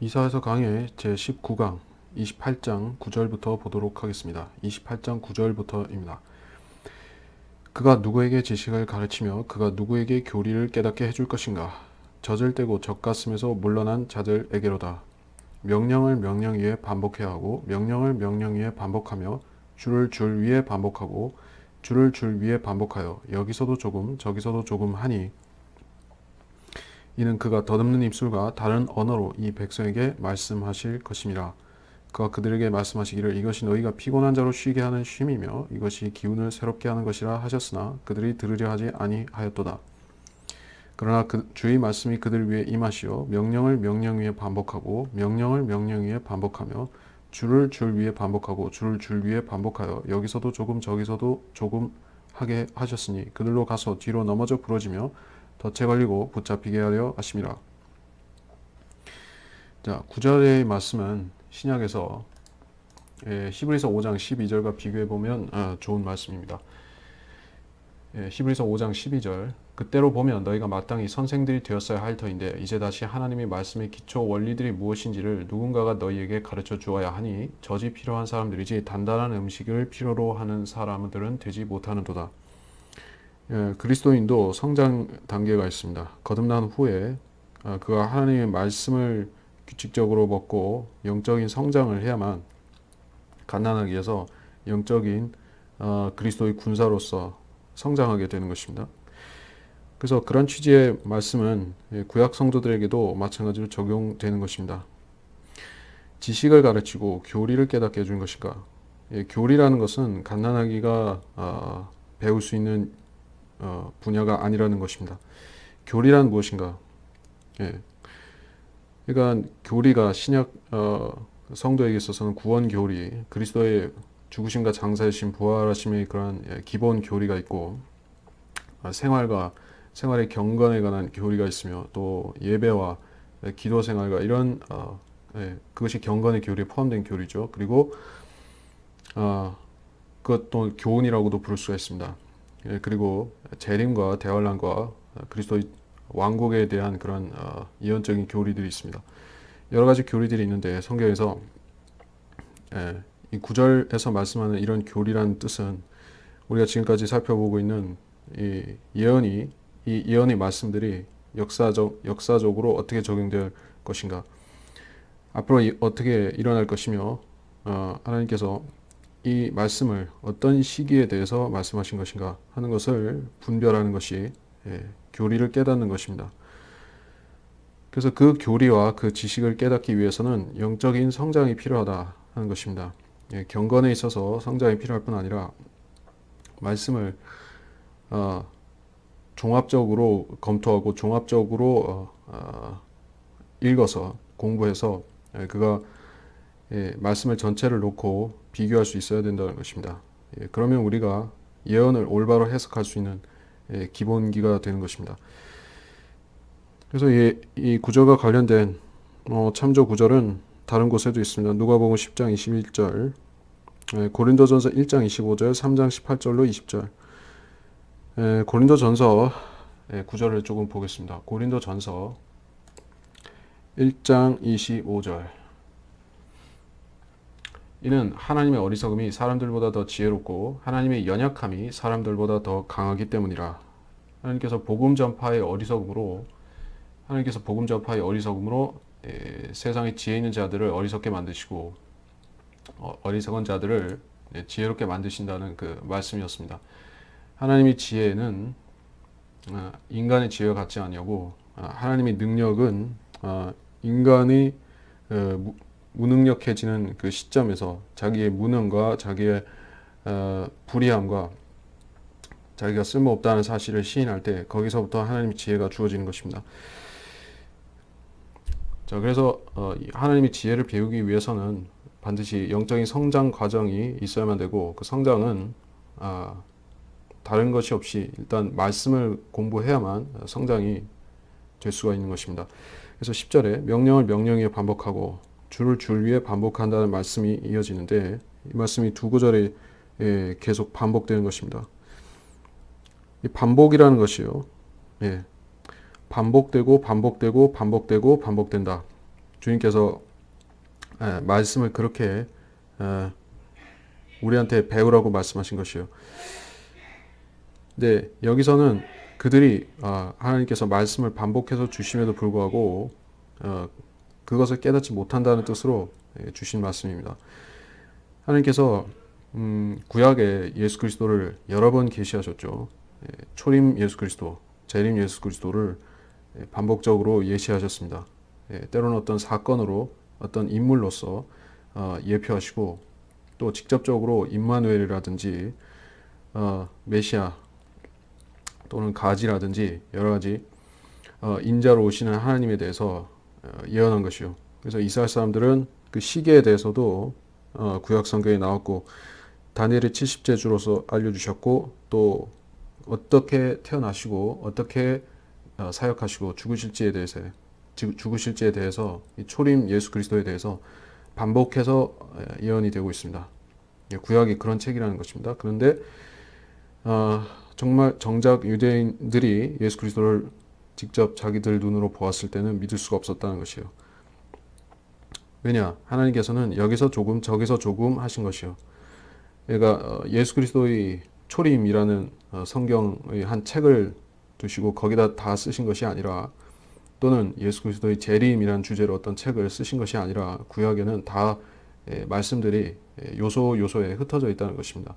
이사야서 강해 제19강 28장 9절부터 보도록 하겠습니다. 28장 9절부터입니다. 그가 누구에게 지식을 가르치며 그가 누구에게 교리를 깨닫게 해줄 것인가? 젖을 떼고 젖가슴에서 물러난 자들에게로다. 명령을 명령 위에 반복해야 하고 명령을 명령 위에 반복하며 줄을 줄 위에 반복하고 줄을 줄 위에 반복하여 여기서도 조금 저기서도 조금 하니 이는 그가 더듬는 입술과 다른 언어로 이 백성에게 말씀하실 것임이라. 그가 그들에게 말씀하시기를 이것이 너희가 피곤한 자로 쉬게 하는 쉼이며 이것이 기운을 새롭게 하는 것이라 하셨으나 그들이 들으려 하지 아니하였도다. 그러나 주의 말씀이 그들 위에 임하시어 명령을 명령 위에 반복하고 명령을 명령 위에 반복하며 줄을 줄 위에 반복하고 줄을 줄 위에 반복하여 여기서도 조금 저기서도 조금 하게 하셨으니 그들로 가서 뒤로 넘어져 부러지며 덫에 걸리고 붙잡히게 하려 하심이라. 자, 9절의 말씀은 신약에서 히브리서 5장 12절과 비교해 보면 좋은 말씀입니다. 히브리서 5장 12절 그때로 보면 너희가 마땅히 선생들이 되었어야 할 터인데 이제 다시 하나님의 말씀의 기초 원리들이 무엇인지를 누군가가 너희에게 가르쳐 주어야 하니 젖이 필요한 사람들이지 단단한 음식을 필요로 하는 사람들은 되지 못하는도다. 그리스도인도 성장 단계가 있습니다. 거듭난 후에 그가 하나님의 말씀을 규칙적으로 먹고 영적인 성장을 해야만 갓난아기 위해서 영적인 그리스도의 군사로서 성장하게 되는 것입니다. 그래서 그런 취지의 말씀은 구약 성도들에게도 마찬가지로 적용되는 것입니다. 지식을 가르치고 교리를 깨닫게 해준 것인가? 교리라는 것은 갓난아기가 배울 수 있는 분야가 아니라는 것입니다. 교리란 무엇인가? 그러니까 교리가 신약 성도에게 있어서는 구원 교리, 그리스도의 죽으심과 장사하심, 부활하심의 그러한 기본 교리가 있고 생활의 경건에 관한 교리가 있으며 또 예배와 기도 생활과 이런 그것이 경건의 교리에 포함된 교리죠. 그리고 그것도 교훈이라고도 부를 수가 있습니다. 그리고 재림과 대환란과 그리스도의 왕국에 대한 그런 예언적인 교리들이 있습니다. 여러 가지 교리들이 있는데 성경에서 이 9절에서 말씀하는 이런 교리라는 뜻은 우리가 지금까지 살펴보고 있는 이 예언의 말씀들이 역사적으로 어떻게 적용될 것인가, 앞으로 어떻게 일어날 것이며 하나님께서 이 말씀을 어떤 시기에 대해서 말씀하신 것인가 하는 것을 분별하는 것이 교리를 깨닫는 것입니다. 그래서 그 교리와 그 지식을 깨닫기 위해서는 영적인 성장이 필요하다 하는 것입니다. 경건에 있어서 성장이 필요할 뿐 아니라 말씀을 종합적으로 검토하고 종합적으로 읽어서 공부해서 그가 말씀을 전체를 놓고 비교할 수 있어야 된다는 것입니다. 그러면 우리가 예언을 올바로 해석할 수 있는 기본기가 되는 것입니다. 그래서 이 구절과 관련된 참조 구절은 다른 곳에도 있습니다. 누가복음 10장 21절, 고린도전서 1장 25절, 3장 18절로 20절. 고린도전서 구절을 조금 보겠습니다. 고린도전서 1장 25절. 이는 하나님의 어리석음이 사람들보다 더 지혜롭고 하나님의 연약함이 사람들보다 더 강하기 때문이라. 하나님께서 복음 전파의 어리석음으로 세상에 지혜 있는 자들을 어리석게 만드시고 어리석은 자들을 지혜롭게 만드신다는 그 말씀이었습니다. 하나님의 지혜는 인간의 지혜와 같지 아니하고 하나님의 능력은 인간의 무능력해지는 그 시점에서 자기의 무능과 자기의 불의함과 자기가 쓸모없다는 사실을 시인할 때 거기서부터 하나님의 지혜가 주어지는 것입니다. 자, 그래서 하나님의 지혜를 배우기 위해서는 반드시 영적인 성장 과정이 있어야만 되고 그 성장은 다른 것이 없이 일단 말씀을 공부해야만 성장이 될 수가 있는 것입니다. 그래서 10절에 명령을 명령 위에 반복하고 줄을 줄 위에 반복한다는 말씀이 이어지는데 이 말씀이 두 구절에 계속 반복되는 것입니다. 이 반복이라는 것이요, 반복되고 반복되고 반복되고 반복된다. 주님께서 말씀을 그렇게 우리한테 배우라고 말씀하신 것이요. 근데 여기서는 그들이 하나님께서 말씀을 반복해서 주심에도 불구하고 그것을 깨닫지 못한다는 뜻으로 주신 말씀입니다. 하나님께서 구약에 예수 그리스도를 여러 번 계시하셨죠. 초림 예수 그리스도, 재림 예수 그리스도를 반복적으로 예시하셨습니다. 때로는 어떤 사건으로, 어떤 인물로서 예표하시고 또 직접적으로 임마누엘이라든지 메시아 또는 가지라든지 여러 가지 인자로 오시는 하나님에 대해서 예언한 것이요. 그래서 이스라엘 사람들은 그 시기에 대해서도 구약 성경에 나왔고 다니엘의 70제주로서 알려주셨고 또 어떻게 태어나시고 어떻게 사역하시고 죽으실지에 대해서 이 초림 예수 그리스도에 대해서 반복해서 예언이 되고 있습니다. 구약이 그런 책이라는 것입니다. 그런데 정말 정작 유대인들이 예수 그리스도를 직접 자기들 눈으로 보았을 때는 믿을 수가 없었다는 것이요. 왜냐? 하나님께서는 여기서 조금 저기서 조금 하신 것이요. 그러니까 예수 그리스도의 초림이라는 성경의 한 책을 두시고 거기다 다 쓰신 것이 아니라 또는 예수 그리스도의 재림이라는 주제로 어떤 책을 쓰신 것이 아니라 구약에는 다 말씀들이 요소에 흩어져 있다는 것입니다.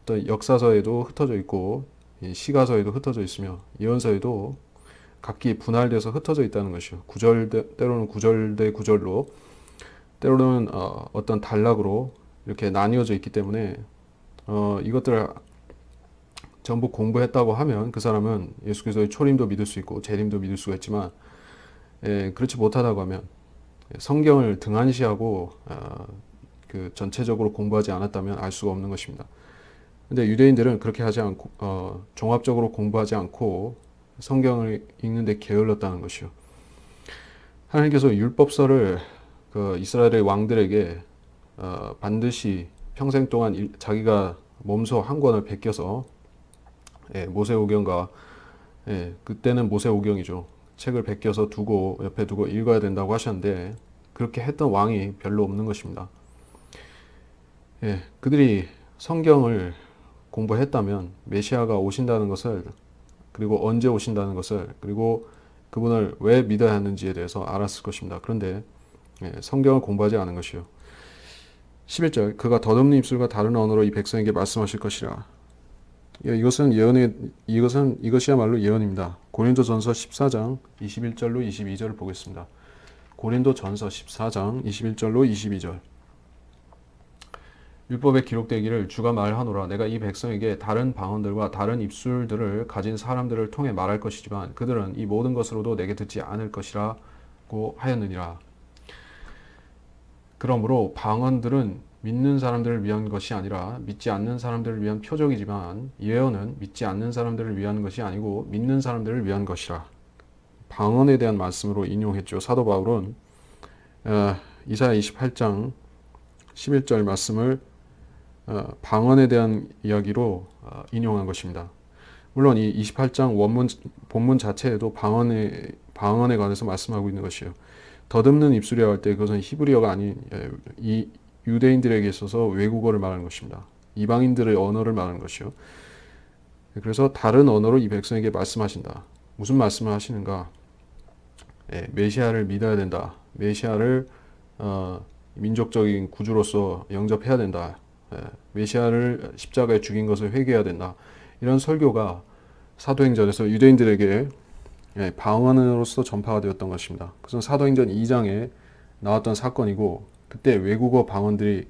또 역사서에도 흩어져 있고 시가서에도 흩어져 있으며 예언서에도 각기 분할돼서 흩어져 있다는 것이요. 때로는 구절 대 구절로 때로는 어떤 단락으로 이렇게 나뉘어져 있기 때문에 이것들을 전부 공부했다고 하면 그 사람은 예수 그리스도의 초림도 믿을 수 있고 재림도 믿을 수가 있지만 그렇지 못하다고 하면 성경을 등한시하고 그 전체적으로 공부하지 않았다면 알 수가 없는 것입니다. 근데 유대인들은 그렇게 하지 않고 종합적으로 공부하지 않고 성경을 읽는데 게을렀다는 것이요. 하나님께서 율법서를 그 이스라엘의 왕들에게 반드시 평생 동안 자기가 몸소 한 권을 베껴서 모세오경과 그때는 모세오경이죠. 책을 베껴서 두고 옆에 두고 읽어야 된다고 하셨는데 그렇게 했던 왕이 별로 없는 것입니다. 그들이 성경을 공부했다면 메시아가 오신다는 것을 그리고 언제 오신다는 것을 그리고 그분을 왜 믿어야 하는지에 대해서 알았을 것입니다. 그런데 성경을 공부하지 않은 것이요. 11절 그가 더듬는 입술과 다른 언어로 이 백성에게 말씀하실 것이라. 이것이야말로 예언입니다. 고린도전서 14장 21절로 22절을 보겠습니다. 고린도전서 14장 21절로 22절 율법에 기록되기를 주가 말하노라 내가 이 백성에게 다른 방언들과 다른 입술들을 가진 사람들을 통해 말할 것이지만 그들은 이 모든 것으로도 내게 듣지 않을 것이라고 하였느니라. 그러므로 방언들은 믿는 사람들을 위한 것이 아니라 믿지 않는 사람들을 위한 표적이지만 예언은 믿지 않는 사람들을 위한 것이 아니고 믿는 사람들을 위한 것이라. 방언에 대한 말씀으로 인용했죠. 사도 바울은 이사야 28장 11절 말씀을 방언에 대한 이야기로 인용한 것입니다. 물론 이 28장 본문 자체에도 방언에 관해서 말씀하고 있는 것이에요. 더듬는 입술이라고 할 때 그것은 히브리어가 아닌 이 유대인들에게 있어서 외국어를 말하는 것입니다. 이방인들의 언어를 말하는 것이요. 그래서 다른 언어로 이 백성에게 말씀하신다. 무슨 말씀을 하시는가? 메시아를 믿어야 된다. 메시아를 민족적인 구주로서 영접해야 된다. 메시아를 십자가에 죽인 것을 회개해야 된다. 이런 설교가 사도행전에서 유대인들에게 방언으로서 전파가 되었던 것입니다. 그것은 사도행전 2장에 나왔던 사건이고 그때 외국어 방언들이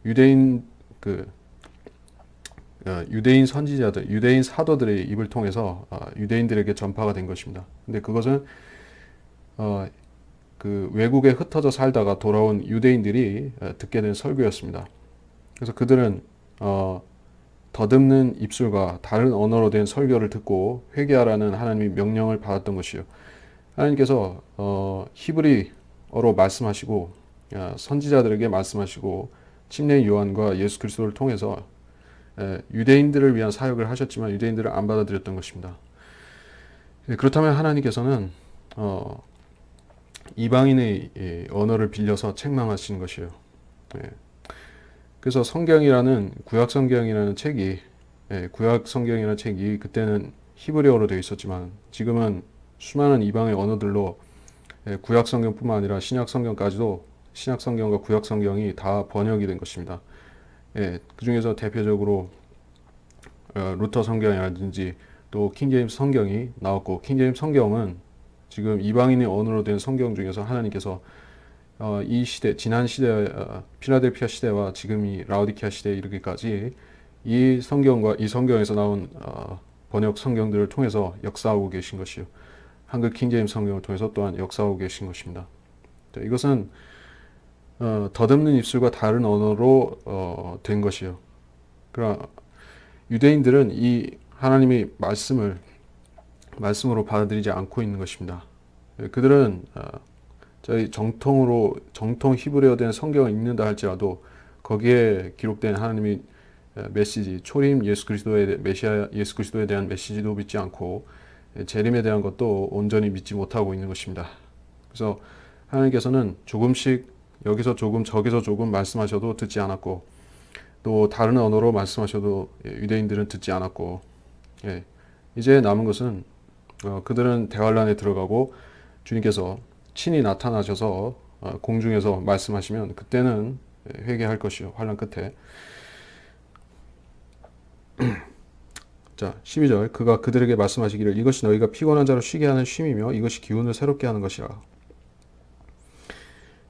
유대인 선지자들, 유대인 사도들의 입을 통해서 유대인들에게 전파가 된 것입니다. 근데 그것은 그 외국에 흩어져 살다가 돌아온 유대인들이 듣게 된 설교였습니다. 그래서 그들은 더듬는 입술과 다른 언어로 된 설교를 듣고 회개하라는 하나님의 명령을 받았던 것이요. 하나님께서 히브리어로 말씀하시고 선지자들에게 말씀하시고 침례 요한과 예수 그리스도를 통해서 유대인들을 위한 사역을 하셨지만 유대인들을 안 받아들였던 것입니다. 그렇다면 하나님께서는 이방인의 언어를 빌려서 책망하신 것이에요. 예. 그래서 성경이라는 구약 성경이라는 책이 구약 성경이라는 책이 그때는 히브리어로 되어 있었지만 지금은 수많은 이방의 언어들로 구약 성경뿐만 아니라 신약 성경까지도 신약 성경과 구약 성경이 다 번역이 된 것입니다. 그 중에서 대표적으로 루터 성경이라든지 또 킹제임스 성경이 나왔고 킹제임스 성경은 지금 이방인의 언어로 된 성경 중에서 하나님께서 이 시대 지난 시대 필라델피아 시대와 지금 이 라오디케아 시대에 이르기까지 이 성경과 이 성경에서 나온 번역 성경들을 통해서 역사하고 계신 것이요. 한글 킹제임스 성경을 통해서 또한 역사하고 계신 것입니다. 이것은 더듬는 입술과 다른 언어로 된 것이요. 그러나 유대인들은 이 하나님의 말씀으로 받아들이지 않고 있는 것입니다. 그들은 저희 정통 히브리어 된 성경을 읽는다 할지라도 거기에 기록된 하나님의 메시지, 초림 예수 그리스도의 메시아 예수 그리스도에 대한 메시지도 믿지 않고 재림에 대한 것도 온전히 믿지 못하고 있는 것입니다. 그래서 하나님께서는 조금씩 여기서 조금 저기서 조금 말씀하셔도 듣지 않았고 또 다른 언어로 말씀하셔도 유대인들은 듣지 않았고 이제 남은 것은 그들은 대환란에 들어가고 주님께서 친히 나타나셔서 공중에서 말씀하시면 그때는 회개할 것이요. 환란 끝에. 자, 12절 그가 그들에게 말씀하시기를 이것이 너희가 피곤한 자로 쉬게 하는 쉼이며 이것이 기운을 새롭게 하는 것이라.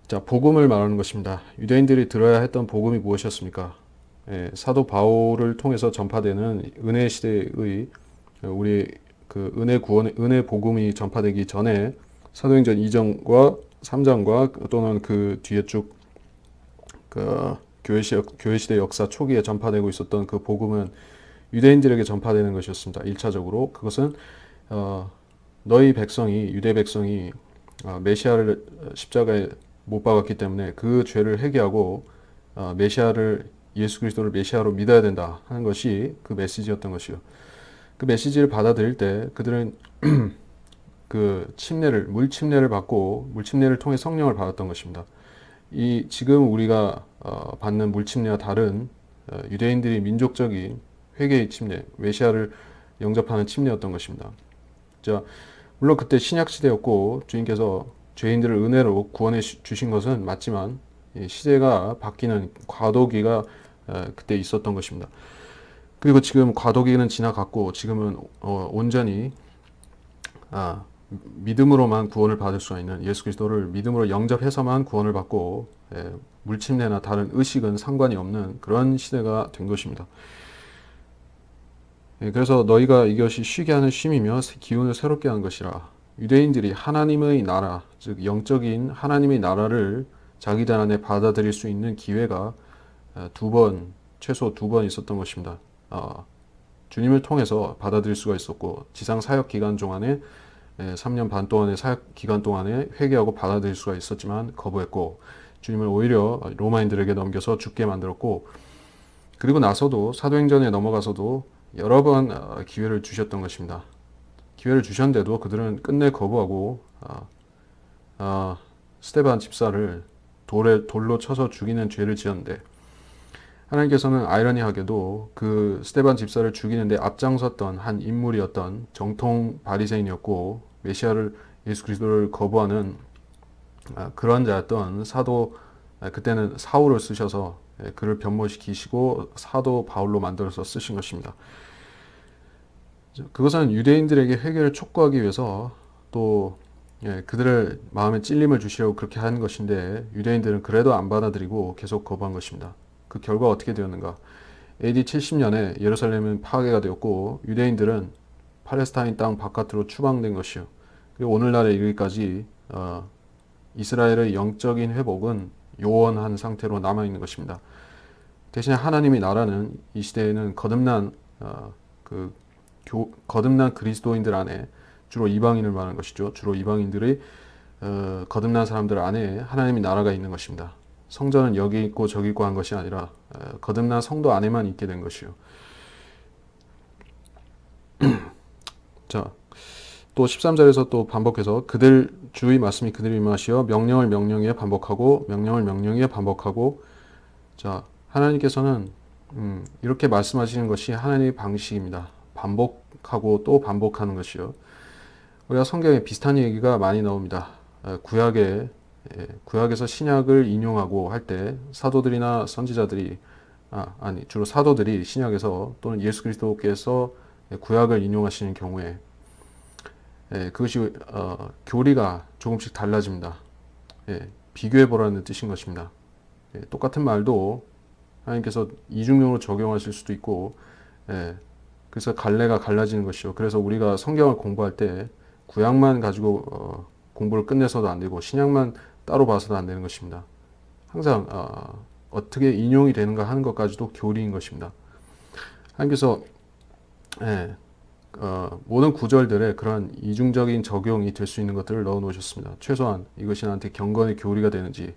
자, 복음을 말하는 것입니다. 유대인들이 들어야 했던 복음이 무엇이었습니까? 사도 바울을 통해서 전파되는 은혜 시대의 우리 그 은혜 복음이 전파되기 전에 사도행전 2장과 3장과 또는 그 뒤에 쭉 그 교회 시대 역사 초기에 전파되고 있었던 그 복음은 유대인들에게 전파되는 것이었습니다. 1차적으로 그것은 너희 백성이 유대 백성이 메시아를 십자가에 못 박았기 때문에 그 죄를 회개하고 메시아를 예수 그리스도를 메시아로 믿어야 된다 하는 것이 그 메시지였던 것이요. 그 메시지를 받아들일 때 그들은 그 물 침례를 받고 물 침례를 통해 성령을 받았던 것입니다. 이 지금 우리가 받는 물 침례와 다른 유대인들이 민족적인 회개의 침례, 메시아를 영접하는 침례였던 것입니다. 자, 물론 그때 신약 시대였고 주님께서 죄인들을 은혜로 구원해 주신 것은 맞지만 시대가 바뀌는 과도기가 그때 있었던 것입니다. 그리고 지금 과도기는 지나갔고 지금은 온전히 믿음으로만 구원을 받을 수가 있는 예수 그리스도를 믿음으로 영접해서만 구원을 받고 물침례나 다른 의식은 상관이 없는 그런 시대가 된 것입니다. 그래서 너희가 이것이 쉬게 하는 쉼이며 기운을 새롭게 하는 것이라. 유대인들이 하나님의 나라, 즉 영적인 하나님의 나라를 자기들 안에 받아들일 수 있는 기회가 최소 두 번 있었던 것입니다. 주님을 통해서 받아들일 수가 있었고 지상 사역 기간 동안에 3년 반 동안의 사역 기간 동안에 회개하고 받아들일 수가 있었지만 거부했고 주님을 오히려 로마인들에게 넘겨서 죽게 만들었고 그리고 나서도 사도행전에 넘어가서도 여러 번 기회를 주셨던 것입니다. 기회를 주셨는데도 그들은 끝내 거부하고 스데반 집사를 돌로 쳐서 죽이는 죄를 지었는데 하나님께서는 아이러니하게도 그 스데반 집사를 죽이는데 앞장섰던 한 인물이었던 정통 바리새인이었고 메시아를 예수 그리스도를 거부하는 그런 자였던 그때는 사울을 쓰셔서 그를 변모시키시고 사도 바울로 만들어서 쓰신 것입니다. 그것은 유대인들에게 회개를 촉구하기 위해서 또 그들의 마음에 찔림을 주시려고 그렇게 하는 것인데 유대인들은 그래도 안 받아들이고 계속 거부한 것입니다. 그 결과 어떻게 되었는가? AD 70년에 예루살렘은 파괴가 되었고 유대인들은 팔레스타인 땅 바깥으로 추방된 것이요. 그리고 오늘날에 이르기까지 이스라엘의 영적인 회복은 요원한 상태로 남아 있는 것입니다. 대신에 하나님의 나라는 이 시대에는 거듭난 그리스도인들 안에 주로 이방인을 말하는 것이죠. 주로 이방인들의 거듭난 사람들 안에 하나님의 나라가 있는 것입니다. 성전은 여기 있고 저기 있고 한 것이 아니라 거듭난 성도 안에만 있게 된 것이요. 자, 또 13절에서 또 반복해서 그들 주의 말씀이 그들 임하시어 명령을 명령에 반복하고 명령을 명령에 반복하고. 자, 하나님께서는 이렇게 말씀하시는 것이 하나님의 방식입니다. 반복하고 또 반복하는 것이요. 우리가 성경에 비슷한 얘기가 많이 나옵니다. 구약에서 신약을 인용하고 할 때 사도들이나 선지자들이 아니 주로 사도들이 신약에서 또는 예수 그리스도께서 구약을 인용하시는 경우에 그것이 교리가 조금씩 달라집니다. 비교해 보라는 뜻인 것입니다. 똑같은 말도 하나님께서 이중용으로 적용하실 수도 있고, 그래서 갈래가 갈라지는 것이요. 그래서 우리가 성경을 공부할 때 구약만 가지고 공부를 끝내서도 안 되고 신약만 따로 봐서도 안 되는 것입니다. 항상 어떻게 인용이 되는가 하는 것까지도 교리인 것입니다. 하나님께서 모든 구절들에 그런 이중적인 적용이 될 수 있는 것들을 넣어 놓으셨습니다. 최소한 이것이 나한테 경건의 교리가 되는지,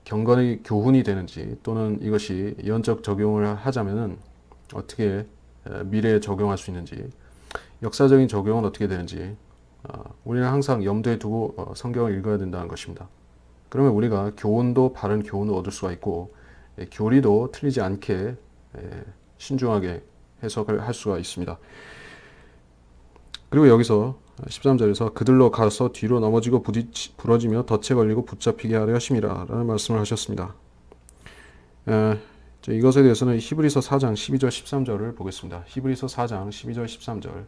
경건의 교훈이 되는지, 또는 이것이 예언적 적용을 하자면은 어떻게 미래에 적용할 수 있는지, 역사적인 적용은 어떻게 되는지, 우리는 항상 염두에 두고 성경을 읽어야 된다는 것입니다. 그러면 우리가 교훈도 바른 교훈을 얻을 수가 있고, 교리도 틀리지 않게 신중하게 해석을 할 수가 있습니다. 그리고 여기서 13절에서 그들로 가서 뒤로 넘어지고 부러지며 덫에 걸리고 붙잡히게 하려 하심이라 라는 말씀을 하셨습니다. 이것에 대해서는 히브리서 4장 12절 13절을 보겠습니다. 히브리서 4장 12절 13절.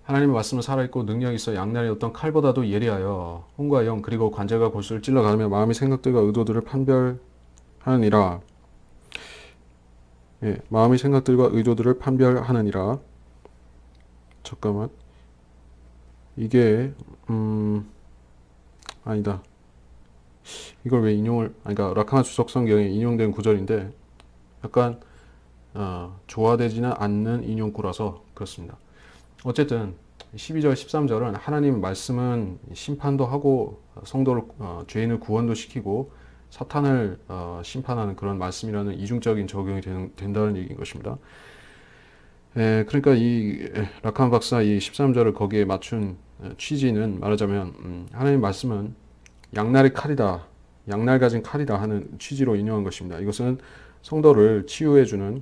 하나님의 말씀은 살아있고 능력이 있어 양날의 어떤 칼보다도 예리하여 혼과 영 그리고 관절과 골수를 찔러가며 마음의 생각들과 의도들을 판별하느니라. 마음의 생각들과 의도들을 판별하느니라. 잠깐만. 이게 아니다. 이걸 왜 인용을 그러니까 락하마 주석 성경에 인용된 구절인데 약간 조화되지는 않는 인용구라서 그렇습니다. 어쨌든 12절 13절은 하나님 말씀은 심판도 하고 성도를 죄인을 구원도 시키고 사탄을 심판하는 그런 말씀이라는 이중적인 적용이 된다는 얘기인 것입니다. 그러니까 이 락한 박사 이 13절을 거기에 맞춘 취지는 말하자면 하나님 말씀은 양날의 칼이다, 양날 가진 칼이다 하는 취지로 인용한 것입니다. 이것은 성도를 치유해주는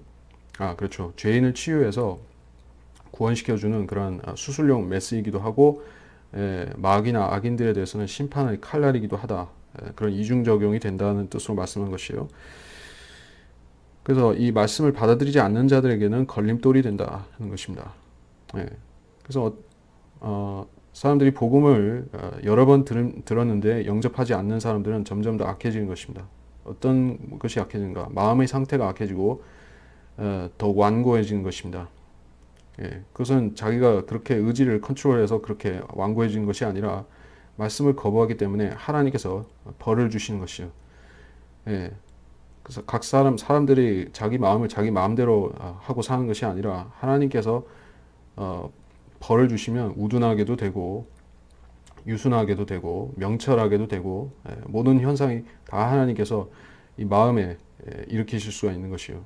그렇죠, 죄인을 치유해서 구원시켜주는 그런 수술용 메스이기도 하고 마귀나 악인들에 대해서는 심판의 칼날이기도 하다, 그런 이중적용이 된다는 뜻으로 말씀한 것이에요. 그래서 이 말씀을 받아들이지 않는 자들에게는 걸림돌이 된다 하는 것입니다. 그래서 사람들이 복음을 여러 번 들었는데 영접하지 않는 사람들은 점점 더 악해지는 것입니다. 어떤 것이 악해지는가? 마음의 상태가 악해지고 더 완고해지는 것입니다. 그것은 자기가 그렇게 의지를 컨트롤해서 그렇게 완고해지는 것이 아니라 말씀을 거부하기 때문에 하나님께서 벌을 주시는 것이요. 그래서 각 사람들이 자기 마음을 자기 마음대로 하고 사는 것이 아니라 하나님께서 벌을 주시면 우둔하게도 되고 유순하게도 되고 명철하게도 되고 모든 현상이 다 하나님께서 이 마음에 일으키실 수가 있는 것이요.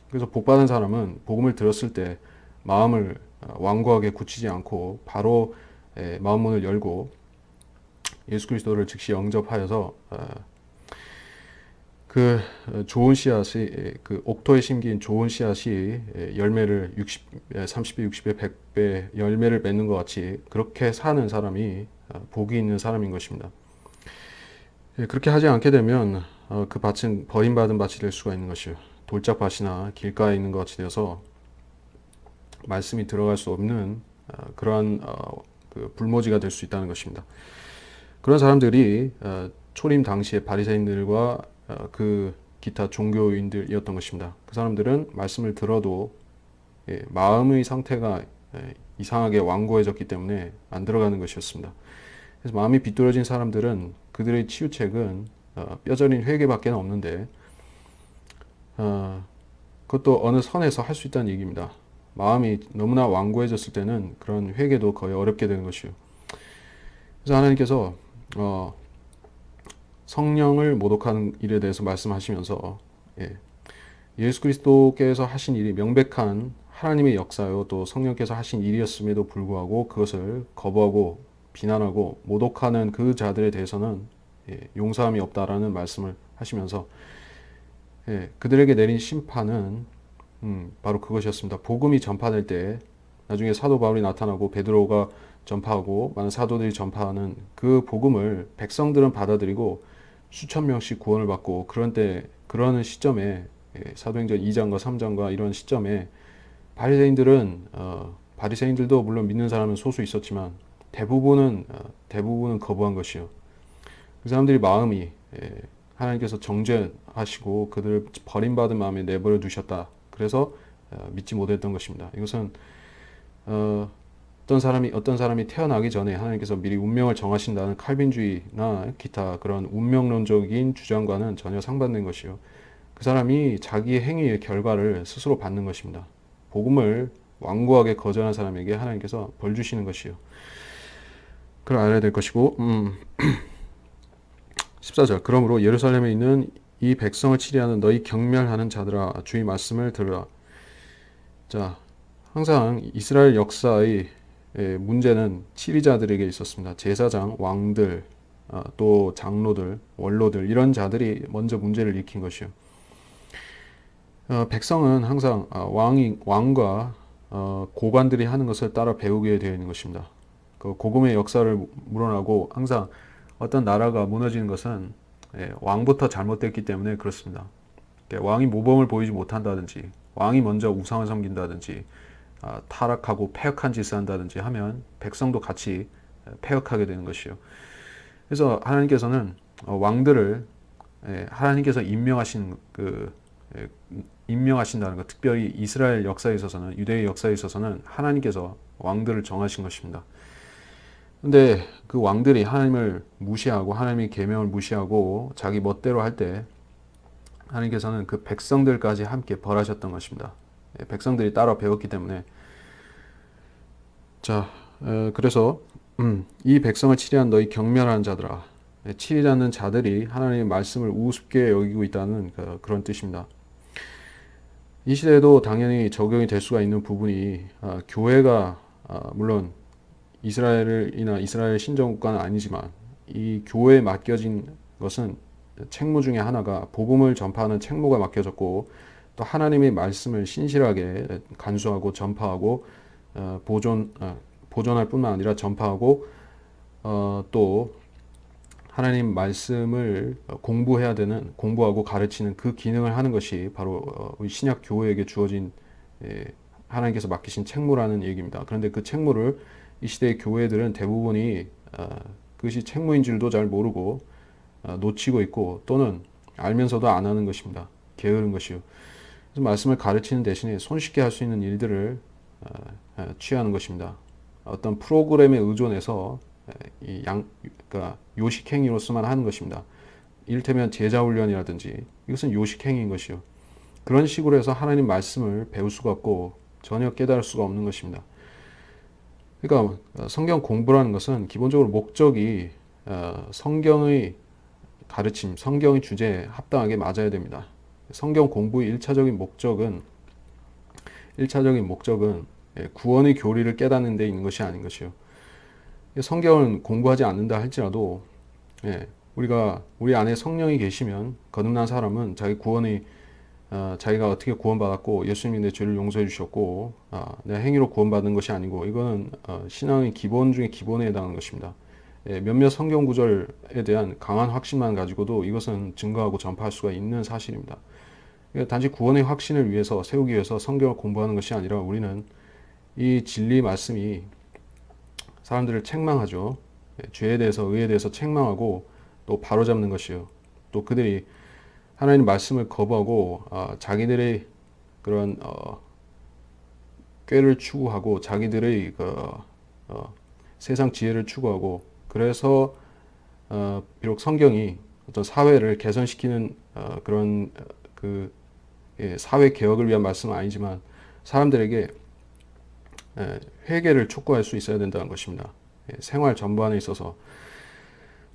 그래서 복받은 사람은 복음을 들었을 때 마음을 완고하게 굳히지 않고 바로 마음 문을 열고 예수 그리스도를 즉시 영접하여서 그 좋은 씨앗이 그 옥토에 심긴 좋은 씨앗이 열매를 30배, 60배, 100배 열매를 맺는 것 같이 그렇게 사는 사람이 복이 있는 사람인 것입니다. 그렇게 하지 않게 되면 그 밭은 버림받은 밭이 될 수가 있는 것이요. 돌짝밭이나 길가에 있는 것 같이 되어서 말씀이 들어갈 수 없는 그러한 그 불모지가 될 수 있다는 것입니다. 그런 사람들이 초림 당시에 바리새인들과 그 기타 종교인들이었던 것입니다. 그 사람들은 말씀을 들어도 마음의 상태가 이상하게 완고해졌기 때문에 안 들어가는 것이었습니다. 그래서 마음이 비뚤어진 사람들은 그들의 치유책은 뼈저린 회개밖에 없는데 그것도 어느 선에서 할 수 있다는 얘기입니다. 마음이 너무나 완고해졌을 때는 그런 회개도 거의 어렵게 되는 것이요. 그래서 하나님께서 성령을 모독하는 일에 대해서 말씀하시면서 예수 그리스도께서 하신 일이 명백한 하나님의 역사요 또 성령께서 하신 일이었음에도 불구하고 그것을 거부하고 비난하고 모독하는 그 자들에 대해서는 용서함이 없다라는 말씀을 하시면서 그들에게 내린 심판은 바로 그것이었습니다. 복음이 전파될 때 나중에 사도 바울이 나타나고 베드로가 전파하고 많은 사도들이 전파하는 그 복음을 백성들은 받아들이고 수천 명씩 구원을 받고 그러는 시점에 사도행전 2장과 3장과 이런 시점에 바리새인들도 물론 믿는 사람은 소수 있었지만 대부분은 거부한 것이요. 그 사람들이 마음이 하나님께서 정죄하시고 그들을 버림받은 마음에 내버려 두셨다. 그래서 믿지 못했던 것입니다. 이것은 어떤 사람이 태어나기 전에 하나님께서 미리 운명을 정하신다는 칼빈주의나 기타 그런 운명론적인 주장과는 전혀 상반된 것이요. 그 사람이 자기의 행위의 결과를 스스로 받는 것입니다. 복음을 완고하게 거절한 사람에게 하나님께서 벌 주시는 것이요. 그걸 알아야 될 것이고 14절 그러므로 예루살렘에 있는 이 백성을 치리하는 너희 경멸하는 자들아 주의 말씀을 들으라. 자, 항상 이스라엘 역사의 문제는 치리자들에게 있었습니다. 제사장, 왕들, 또 장로들, 원로들 이런 자들이 먼저 문제를 일으킨 것이요. 백성은 항상 왕과 고관들이 하는 것을 따라 배우게 되어 있는 것입니다. 그 복음의 역사를 물어나고 항상 어떤 나라가 무너지는 것은 왕부터 잘못됐기 때문에 그렇습니다. 왕이 모범을 보이지 못한다든지 왕이 먼저 우상을 섬긴다든지 타락하고 패역한 짓을 한다든지 하면 백성도 같이 패역하게 되는 것이요. 그래서 하나님께서는 왕들을 하나님께서 임명하신다는 것, 특별히 이스라엘 역사에 있어서는 유대의 역사에 있어서는 하나님께서 왕들을 정하신 것입니다. 근데 그 왕들이 하나님을 무시하고 하나님의 계명을 무시하고 자기 멋대로 할 때 하나님께서는 그 백성들까지 함께 벌하셨던 것입니다. 백성들이 따라 배웠기 때문에 그래서 이 백성을 치리한 너희 경멸하는 자들아 치리지 않는 자들이 하나님의 말씀을 우습게 여기고 있다는 그런 뜻입니다. 이 시대에도 당연히 적용이 될 수가 있는 부분이 교회가 물론 이스라엘 신정국가는 아니지만 이 교회에 맡겨진 것은 책무 중에 하나가 복음을 전파하는 책무가 맡겨졌고 또 하나님의 말씀을 신실하게 간수하고 전파하고 보존할 뿐만 아니라 전파하고 또 하나님 말씀을 공부하고 가르치는 그 기능을 하는 것이 바로 우리 신약 교회에게 주어진 하나님께서 맡기신 책무라는 얘기입니다. 그런데 그 책무를 이 시대의 교회들은 대부분이 그것이 책무인 줄도 잘 모르고 놓치고 있고 또는 알면서도 안 하는 것입니다. 게으른 것이요. 그래서 말씀을 가르치는 대신에 손쉽게 할 수 있는 일들을 취하는 것입니다. 어떤 프로그램에 의존해서 그러니까 요식행위로서만 하는 것입니다. 이를테면 제자훈련이라든지 이것은 요식행위인 것이요. 그런 식으로 해서 하나님 말씀을 배울 수가 없고 전혀 깨달을 수가 없는 것입니다. 그러니까 성경 공부라는 것은 기본적으로 목적이 성경의 가르침, 성경의 주제에 합당하게 맞아야 됩니다. 성경 공부의 1차적인 목적은 구원의 교리를 깨닫는 데 있는 것이 아닌 것이요. 성경을 공부하지 않는다 할지라도 우리 안에 성령이 계시면 거듭난 사람은 자기가 어떻게 구원받았고 예수님이 내 죄를 용서해 주셨고 내 행위로 구원받은 것이 아니고 이거는 신앙의 기본 중에 기본에 해당하는 것입니다. 몇몇 성경 구절에 대한 강한 확신만 가지고도 이것은 증거하고 전파할 수가 있는 사실입니다. 단지 구원의 확신을 위해서 세우기 위해서 성경을 공부하는 것이 아니라 우리는 이 진리 말씀이 사람들을 책망하죠. 죄에 대해서 의에 대해서 책망하고 또 바로잡는 것이요. 또 그들이 하나님 말씀을 거부하고 자기들의 그런 꾀를 추구하고 자기들의 세상 지혜를 추구하고 그래서 비록 성경이 어떤 사회를 개선시키는 그런 사회 개혁을 위한 말씀은 아니지만 사람들에게 회개를 촉구할 수 있어야 된다는 것입니다. 생활 전반에 있어서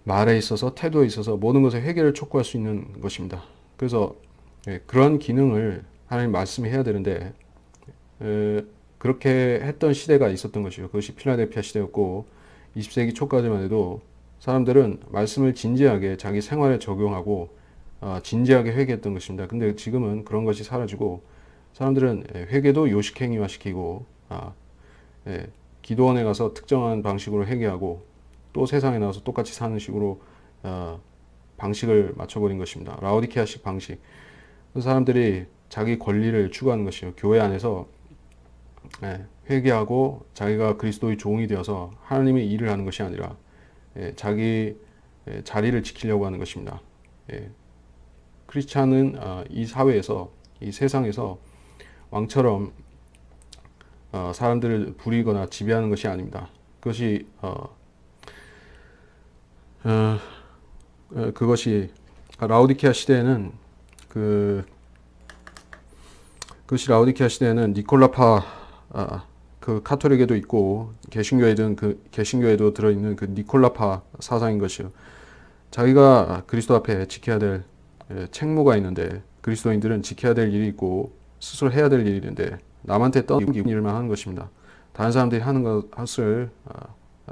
말에 있어서 태도에 있어서 모든 것에 회개를 촉구할 수 있는 것입니다. 그래서 그런 기능을 하나님 말씀을 해야 되는데 그렇게 했던 시대가 있었던 것이요. 그것이 필라델피아 시대였고 20세기 초까지만 해도 사람들은 말씀을 진지하게 자기 생활에 적용하고 진지하게 회개했던 것입니다. 근데 지금은 그런 것이 사라지고 사람들은 회개도 요식행위화 시키고 예, 기도원에 가서 특정한 방식으로 회개하고 또 세상에 나와서 똑같이 사는 식으로 방식을 맞춰버린 것입니다. 라오디케아식 방식. 사람들이 자기 권리를 추구하는 것이요. 교회 안에서 회개하고 자기가 그리스도의 종이 되어서 하나님의 일을 하는 것이 아니라 자기 자리를 지키려고 하는 것입니다. 크리스찬은 이 사회에서 이 세상에서 왕처럼 사람들을 부리거나 지배하는 것이 아닙니다. 그것이 그것이 라오디케아 시대에는 그것이 라오디케아 시대에는 니콜라파 그 카톨릭에도 있고 개신교에도 들어있는 그 니콜라파 사상인 것이요. 자기가 그리스도 앞에 지켜야 될 책무가 있는데 그리스도인들은 지켜야 될 일이 있고 스스로 해야 될 일이 있는데 남한테 떠넘기는 일만 하는 것입니다. 다른 사람들이 하는 것을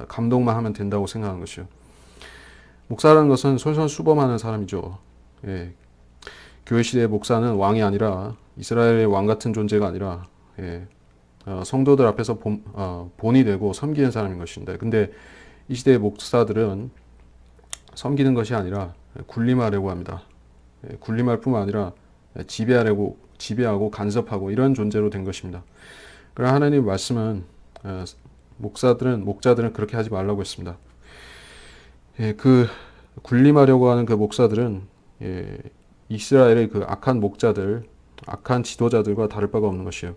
감동만 하면 된다고 생각하는 것이요. 목사라는 것은 솔선수범하는 사람이죠. 교회 시대의 목사는 왕이 아니라 이스라엘의 왕 같은 존재가 아니라 성도들 앞에서 본이 되고 섬기는 사람인 것인데, 근데 이 시대의 목사들은 섬기는 것이 아니라 군림하려고 합니다. 군림할 뿐만 아니라 지배하고 간섭하고 이런 존재로 된 것입니다. 그러나 하나님의 말씀은 목자들은 그렇게 하지 말라고 했습니다. 그 군림하려고 하는 그 목사들은 이스라엘의 그 악한 목자들, 악한 지도자들과 다를 바가 없는 것이에요.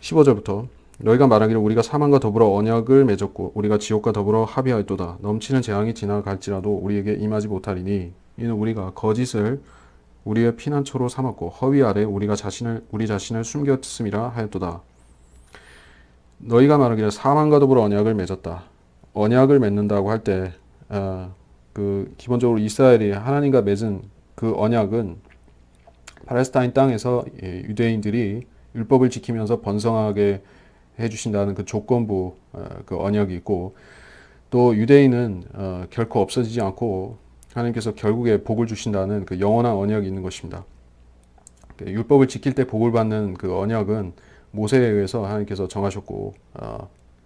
15절부터 너희가 말하기를 우리가 사망과 더불어 언약을 맺었고 우리가 지옥과 더불어 합의하였도다. 넘치는 재앙이 지나갈지라도 우리에게 임하지 못하리니 이는 우리가 거짓을 우리의 피난처로 삼았고 허위 아래 우리 자신을 숨겼음이라 하였도다. 너희가 말하기를 사망과 더불어 언약을 맺었다. 언약을 맺는다고 할 때 기본적으로 이스라엘이 하나님과 맺은 그 언약은 팔레스타인 땅에서 유대인들이 율법을 지키면서 번성하게 해주신다는 그 조건부 그 언약이 있고, 또 유대인은 결코 없어지지 않고 하나님께서 결국에 복을 주신다는 그 영원한 언약이 있는 것입니다. 율법을 지킬 때 복을 받는 그 언약은 모세에 의해서 하나님께서 정하셨고,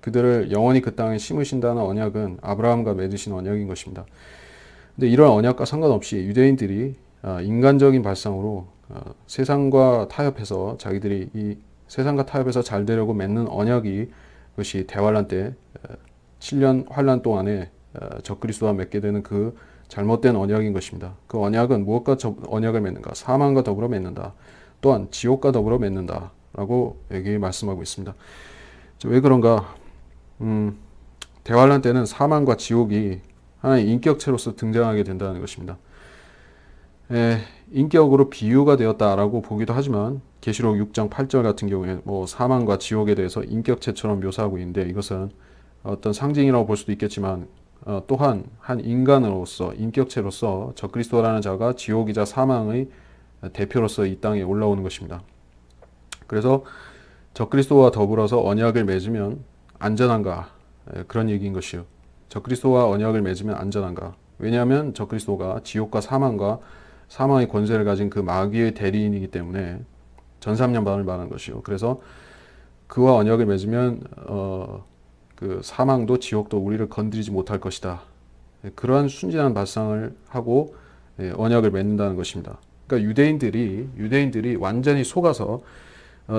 그들을 영원히 그 땅에 심으신다는 언약은 아브라함과 맺으신 언약인 것입니다. 근데 이런 언약과 상관없이 유대인들이 인간적인 발상으로 세상과 타협해서 자기들이 이 세상과 타협해서 잘 되려고 맺는 언약이 그것이 대환란 때 7년 환란 동안에 적그리스도와 맺게 되는 그 잘못된 언약인 것입니다. 그 언약은 무엇과 언약을 맺는가? 사망과 더불어 맺는다. 또한 지옥과 더불어 맺는다. 라고 여기 말씀하고 있습니다. 왜 그런가? 대환란 때는 사망과 지옥이 하나의 인격체로서 등장하게 된다는 것입니다. 인격으로 비유가 되었다라고 보기도 하지만 계시록 6장 8절 같은 경우에 사망과 지옥에 대해서 인격체처럼 묘사하고 있는데, 이것은 어떤 상징이라고 볼 수도 있겠지만 또한 한 인간으로서 인격체로서 적그리스도라는 자가 지옥이자 사망의 대표로서 이 땅에 올라오는 것입니다. 그래서 적그리스도와 더불어서 언약을 맺으면 안전한가? 그런 얘기인 것이요. 적그리스도와 언약을 맺으면 안전한가? 왜냐하면 적그리스도가 지옥과 사망의 권세를 가진 그 마귀의 대리인이기 때문에 전삼년반을 말하는 것이요. 그래서 그와 언약을 맺으면 그 사망도 지옥도 우리를 건드리지 못할 것이다. 그러한 순진한 발상을 하고 언약을 맺는다는 것입니다. 그러니까 유대인들이 완전히 속아서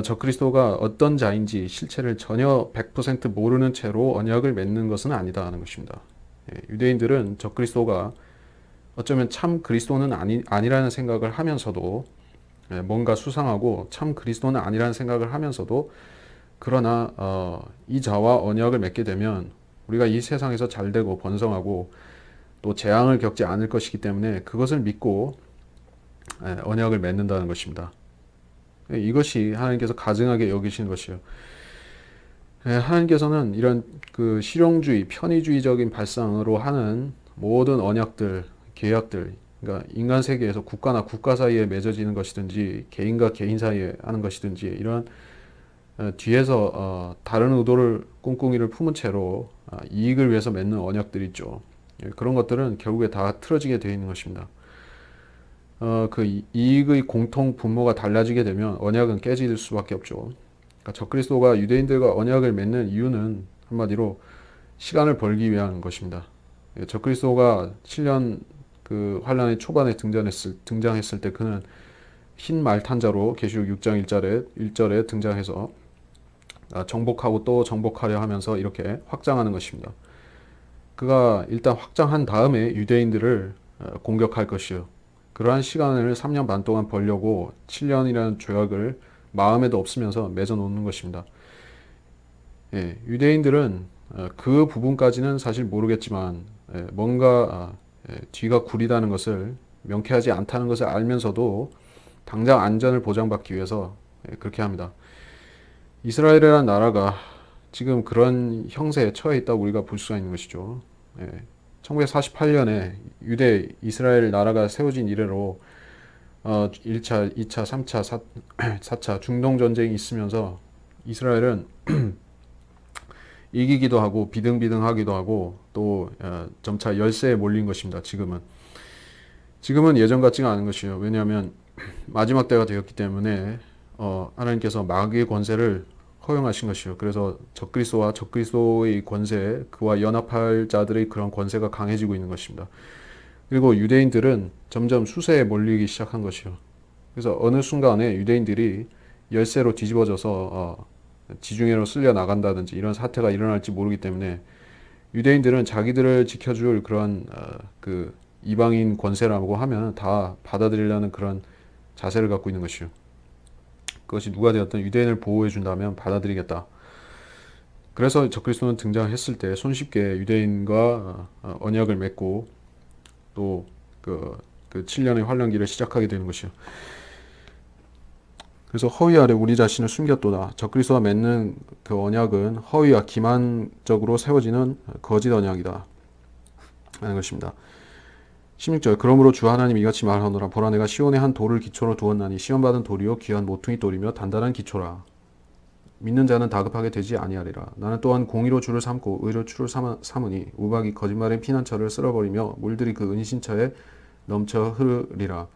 적그리스도가 어떤 자인지 실체를 전혀 100% 모르는 채로 언약을 맺는 것은 아니다 하는 것입니다. 유대인들은 적그리스도가 어쩌면 참 그리스도는 아니라는 생각을 하면서도, 뭔가 수상하고 참 그리스도는 아니라는 생각을 하면서도, 그러나 이 자와 언약을 맺게 되면 우리가 이 세상에서 잘되고 번성하고 또 재앙을 겪지 않을 것이기 때문에 그것을 믿고 언약을 맺는다는 것입니다. 이것이 하나님께서 가증하게 여기시는 것이요. 하나님께서는 이런 그 실용주의, 편의주의적인 발상으로 하는 모든 언약들, 계약들, 그러니까 인간 세계에서 국가나 국가 사이에 맺어지는 것이든지 개인과 개인 사이에 하는 것이든지 이런 뒤에서 다른 의도를 꿍꿍이를 품은 채로 이익을 위해서 맺는 언약들이 있죠. 예, 그런 것들은 결국에 다 틀어지게 되어 있는 것입니다. 그 이익의 공통 분모가 달라지게 되면 언약은 깨질 수밖에 없죠. 그러니까 적그리스도가 유대인들과 언약을 맺는 이유는 한마디로 시간을 벌기 위한 것입니다. 예, 적그리스도가 7년 그 환란의 초반에 등장했을 때 그는 흰 말탄자로 계시록 6장 1절에 등장해서 정복하고 또 정복하려 하면서 이렇게 확장하는 것입니다. 그가 일단 확장한 다음에 유대인들을 공격할 것이요. 그러한 시간을 3년 반 동안 벌려고 7년이라는 조약을 마음에도 없으면서 맺어 놓는 것입니다. 예, 유대인들은 그 부분까지는 사실 모르겠지만 뭔가 뒤가 구리다는 것을 명쾌하지 않다는 것을 알면서도 당장 안전을 보장받기 위해서 그렇게 합니다. 이스라엘이라는 나라가 지금 그런 형세에 처해 있다고 우리가 볼 수가 있는 것이죠. 1948년에 유대 이스라엘 나라가 세워진 이래로 1차, 2차, 3차, 4차 중동 전쟁이 있으면서 이스라엘은 이기기도 하고 비등비등하기도 하고 또 점차 열세에 몰린 것입니다. 지금은 예전 같지가 않은 것이에요. 왜냐하면 마지막 때가 되었기 때문에 하나님께서 마귀의 권세를 허용하신 것이요. 그래서 적그리스도와 적그리스도의 권세, 그와 연합할 자들의 그런 권세가 강해지고 있는 것입니다. 그리고 유대인들은 점점 수세에 몰리기 시작한 것이요. 그래서 어느 순간에 유대인들이 열세로 뒤집어져서 지중해로 쓸려 나간다든지 이런 사태가 일어날지 모르기 때문에 유대인들은 자기들을 지켜줄 그런 그 이방인 권세라고 하면 다 받아들이려는 그런 자세를 갖고 있는 것이요. 그것이 누가 되었든 유대인을 보호해 준다면 받아들이겠다. 그래서 적그리스도는 등장했을 때 손쉽게 유대인과 언약을 맺고 또 그 7년의 환란기를 시작하게 되는 것이요. 그래서 허위 아래 우리 자신을 숨겼도다. 적그리스도와 맺는 그 언약은 허위와 기만적으로 세워지는 거짓 언약이다 하는 것입니다. 16절 그러므로 주 하나님 이같이 말하노라 보라 내가 시온에 한 돌을 기초로 두었나니 시험받은 돌이요 귀한 모퉁이 돌이며 단단한 기초라. 믿는 자는 다급하게 되지 아니하리라. 나는 또한 공의로 주를 삼고 의로 주를 삼으니 우박이 거짓말의 피난처를 쓸어버리며 물들이 그 은신처에 넘쳐 흐르리라.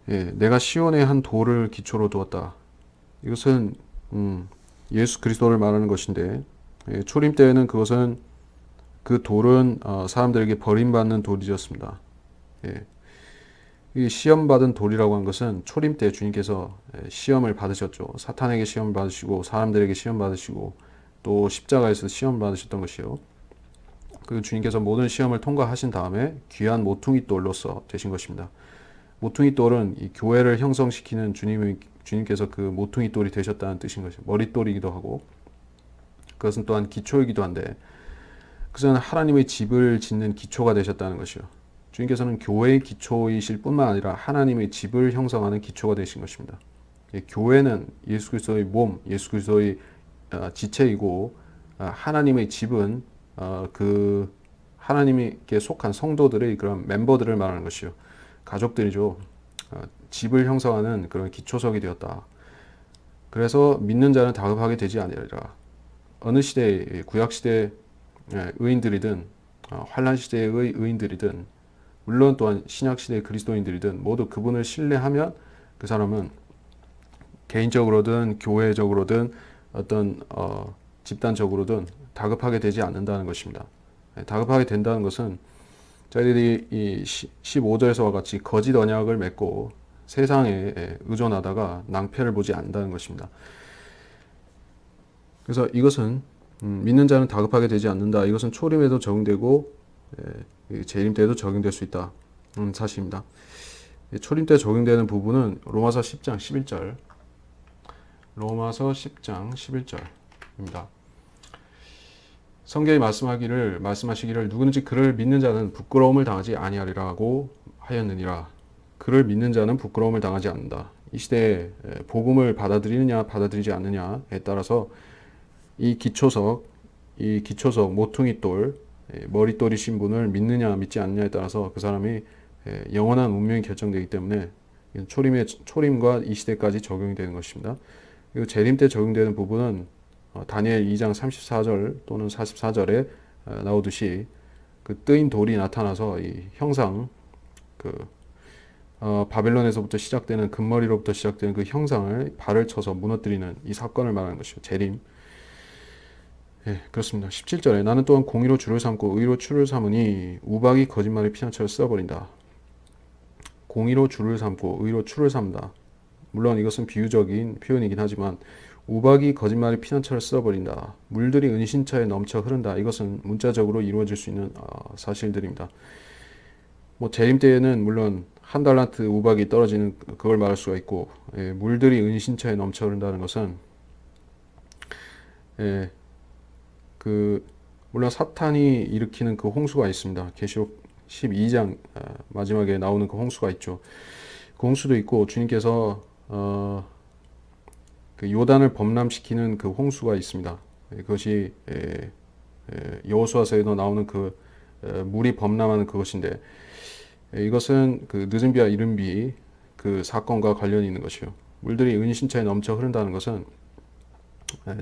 예, 내가 시온에 한 돌을 기초로 두었다. 이것은 예수 그리스도를 말하는 것인데 초림 때에는 그것은 그 돌은 사람들에게 버림받는 돌이었습니다. 예. 이 시험받은 돌이라고 하는 것은 초림 때 주님께서 시험을 받으셨죠. 사탄에게 시험을 받으시고 사람들에게 시험 받으시고 또 십자가에서 시험 받으셨던 것이요. 그 주님께서 모든 시험을 통과하신 다음에 귀한 모퉁이 돌로서 되신 것입니다. 모퉁이 돌은 이 교회를 형성시키는 주님께서 그 모퉁이 돌이 되셨다는 뜻인 것이죠. 머릿돌이기도 하고 그것은 또한 기초이기도 한데 그것은 하나님의 집을 짓는 기초가 되셨다는 것이요. 주님께서는 교회의 기초이실 뿐만 아니라 하나님의 집을 형성하는 기초가 되신 것입니다. 교회는 예수 그리스도의 몸, 예수 그리스도의 지체이고 하나님의 집은 그 하나님께 속한 성도들의 그런 멤버들을 말하는 것이요. 가족들이죠. 집을 형성하는 그런 기초석이 되었다. 그래서 믿는 자는 다급하게 되지 아니하리라. 어느 시대, 구약 시대 의인들이든 환란 시대의 의인들이든 물론 또한 신약 시대의 그리스도인들이든 모두 그분을 신뢰하면 그 사람은 개인적으로든 교회적으로든 어떤 집단적으로든 다급하게 되지 않는다는 것입니다. 다급하게 된다는 것은 저희들이 이 15절에서와 같이 거짓 언약을 맺고 세상에 의존하다가 낭패를 보지 않는다는 것입니다. 그래서 이것은 믿는 자는 다급하게 되지 않는다. 이것은 초림에도 적용되고 재림 때에도 적용될 수 있다. 사실입니다. 초림 때 적용되는 부분은 로마서 10장 11절. 로마서 10장 11절입니다. 성경이 말씀하시기를 누구든지 그를 믿는 자는 부끄러움을 당하지 아니하리라고 하였느니라. 그를 믿는 자는 부끄러움을 당하지 않는다. 이 시대에 복음을 받아들이느냐 받아들이지 않느냐에 따라서 이 기초석 모퉁이 돌 머릿돌이신 분을 믿느냐 믿지 않느냐에 따라서 그 사람이 영원한 운명이 결정되기 때문에 초림과 이 시대까지 적용이 되는 것입니다. 그리고 재림 때 적용되는 부분은 다니엘 2장 34절 또는 44절에 나오듯이 그 뜨인 돌이 나타나서 이 형상, 그 바벨론에서부터 시작되는 금머리로부터 시작되는 그 형상을 발을 쳐서 무너뜨리는 이 사건을 말하는 것이죠. 재림. 예, 그렇습니다. 17절에 나는 또한 공의로 주를 삼고 의로 추를 삼으니 우박이 거짓말의 피난처를 쓸어버린다. 공의로 주를 삼고 의로 추를 삼다. 물론 이것은 비유적인 표현이긴 하지만 우박이 거짓말의 피난처를 쓸어버린다. 물들이 은신처에 넘쳐 흐른다. 이것은 문자적으로 이루어질 수 있는 사실들입니다. 뭐 재림 때에는 물론 한 달란트 우박이 떨어지는 그걸 말할 수가 있고, 물들이 은신처에 넘쳐 흐른다는 것은 예, 그 물론 사탄이 일으키는 그 홍수가 있습니다. 계시록 12장 마지막에 나오는 그 홍수가 있죠. 그 홍수도 있고 주님께서 그 요단을 범람시키는 그 홍수가 있습니다. 그것이 여호수아서에도 나오는 그 물이 범람하는 그것인데 이것은 그 늦은 비와 이른 비 그 사건과 관련이 있는 것이요. 물들이 은신처에 넘쳐 흐른다는 것은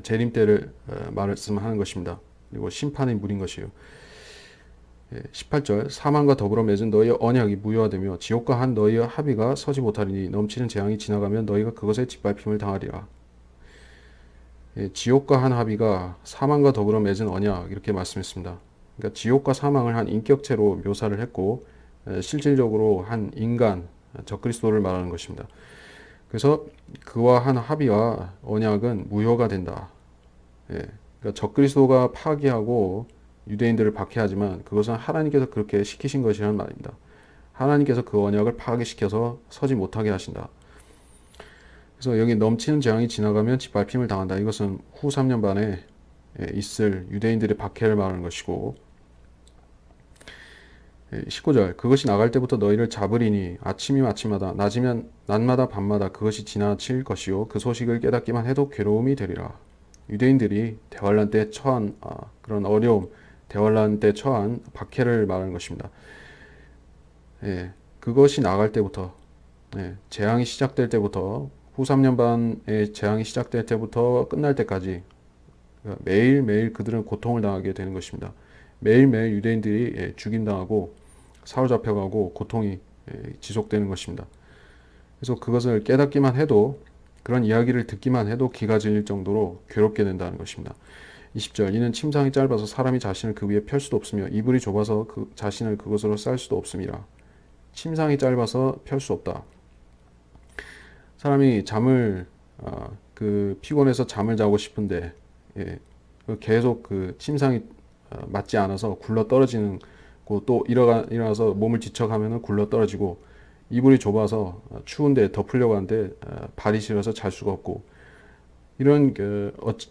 재림 때를 말씀하는 것입니다. 그리고 심판의 물인 것이요. 18절 사망과 더불어 맺은 너희의 언약이 무효화되며 지옥과 한 너희의 합의가 서지 못하리니 넘치는 재앙이 지나가면 너희가 그것에 짓밟힘을 당하리라. 지옥과 한 합의가 사망과 더불어 맺은 언약 이렇게 말씀했습니다. 그러니까 지옥과 사망을 한 인격체로 묘사를 했고 실질적으로 한 인간 적그리스도를 말하는 것입니다. 그래서 그와 한 합의와 언약은 무효가 된다. 그러니까 적그리스도가 파기하고 유대인들을 박해하지만 그것은 하나님께서 그렇게 시키신 것이라는 말입니다. 하나님께서 그 언약을 파괴시켜서 서지 못하게 하신다. 그래서 여기 넘치는 재앙이 지나가면 짓밟힘을 당한다. 이것은 후 3년 반에 있을 유대인들의 박해를 말하는 것이고 19절 그것이 나갈 때부터 너희를 잡으리니 아침이면 아침마다 낮이면 낮마다 밤마다 그것이 지나칠 것이요 그 소식을 깨닫기만 해도 괴로움이 되리라. 유대인들이 대환란 때 처한 그런 어려움, 대환란 때 처한 박해를 말하는 것입니다. 그것이 나갈 때부터 재앙이 시작될 때부터 후 3년 반의 재앙이 시작될 때부터 끝날 때까지 매일매일 그들은 고통을 당하게 되는 것입니다. 매일매일 유대인들이 죽임당하고 사로잡혀가고 고통이 지속되는 것입니다. 그래서 그것을 깨닫기만 해도 그런 이야기를 듣기만 해도 기가 질릴 정도로 괴롭게 된다는 것입니다. 20절 이는 침상이 짧아서 사람이 자신을 그 위에 펼 수도 없으며 이불이 좁아서 그 자신을 그것으로 쌀 수도 없음이라. 침상이 짧아서 펼 수 없다. 사람이 잠을 그 피곤해서 잠을 자고 싶은데 계속 그 침상이 맞지 않아서 굴러 떨어지는 또 일어나서 몸을 지쳐가면 굴러 떨어지고 이불이 좁아서 추운데 덮으려고 하는데 발이 시려서 잘 수가 없고 이런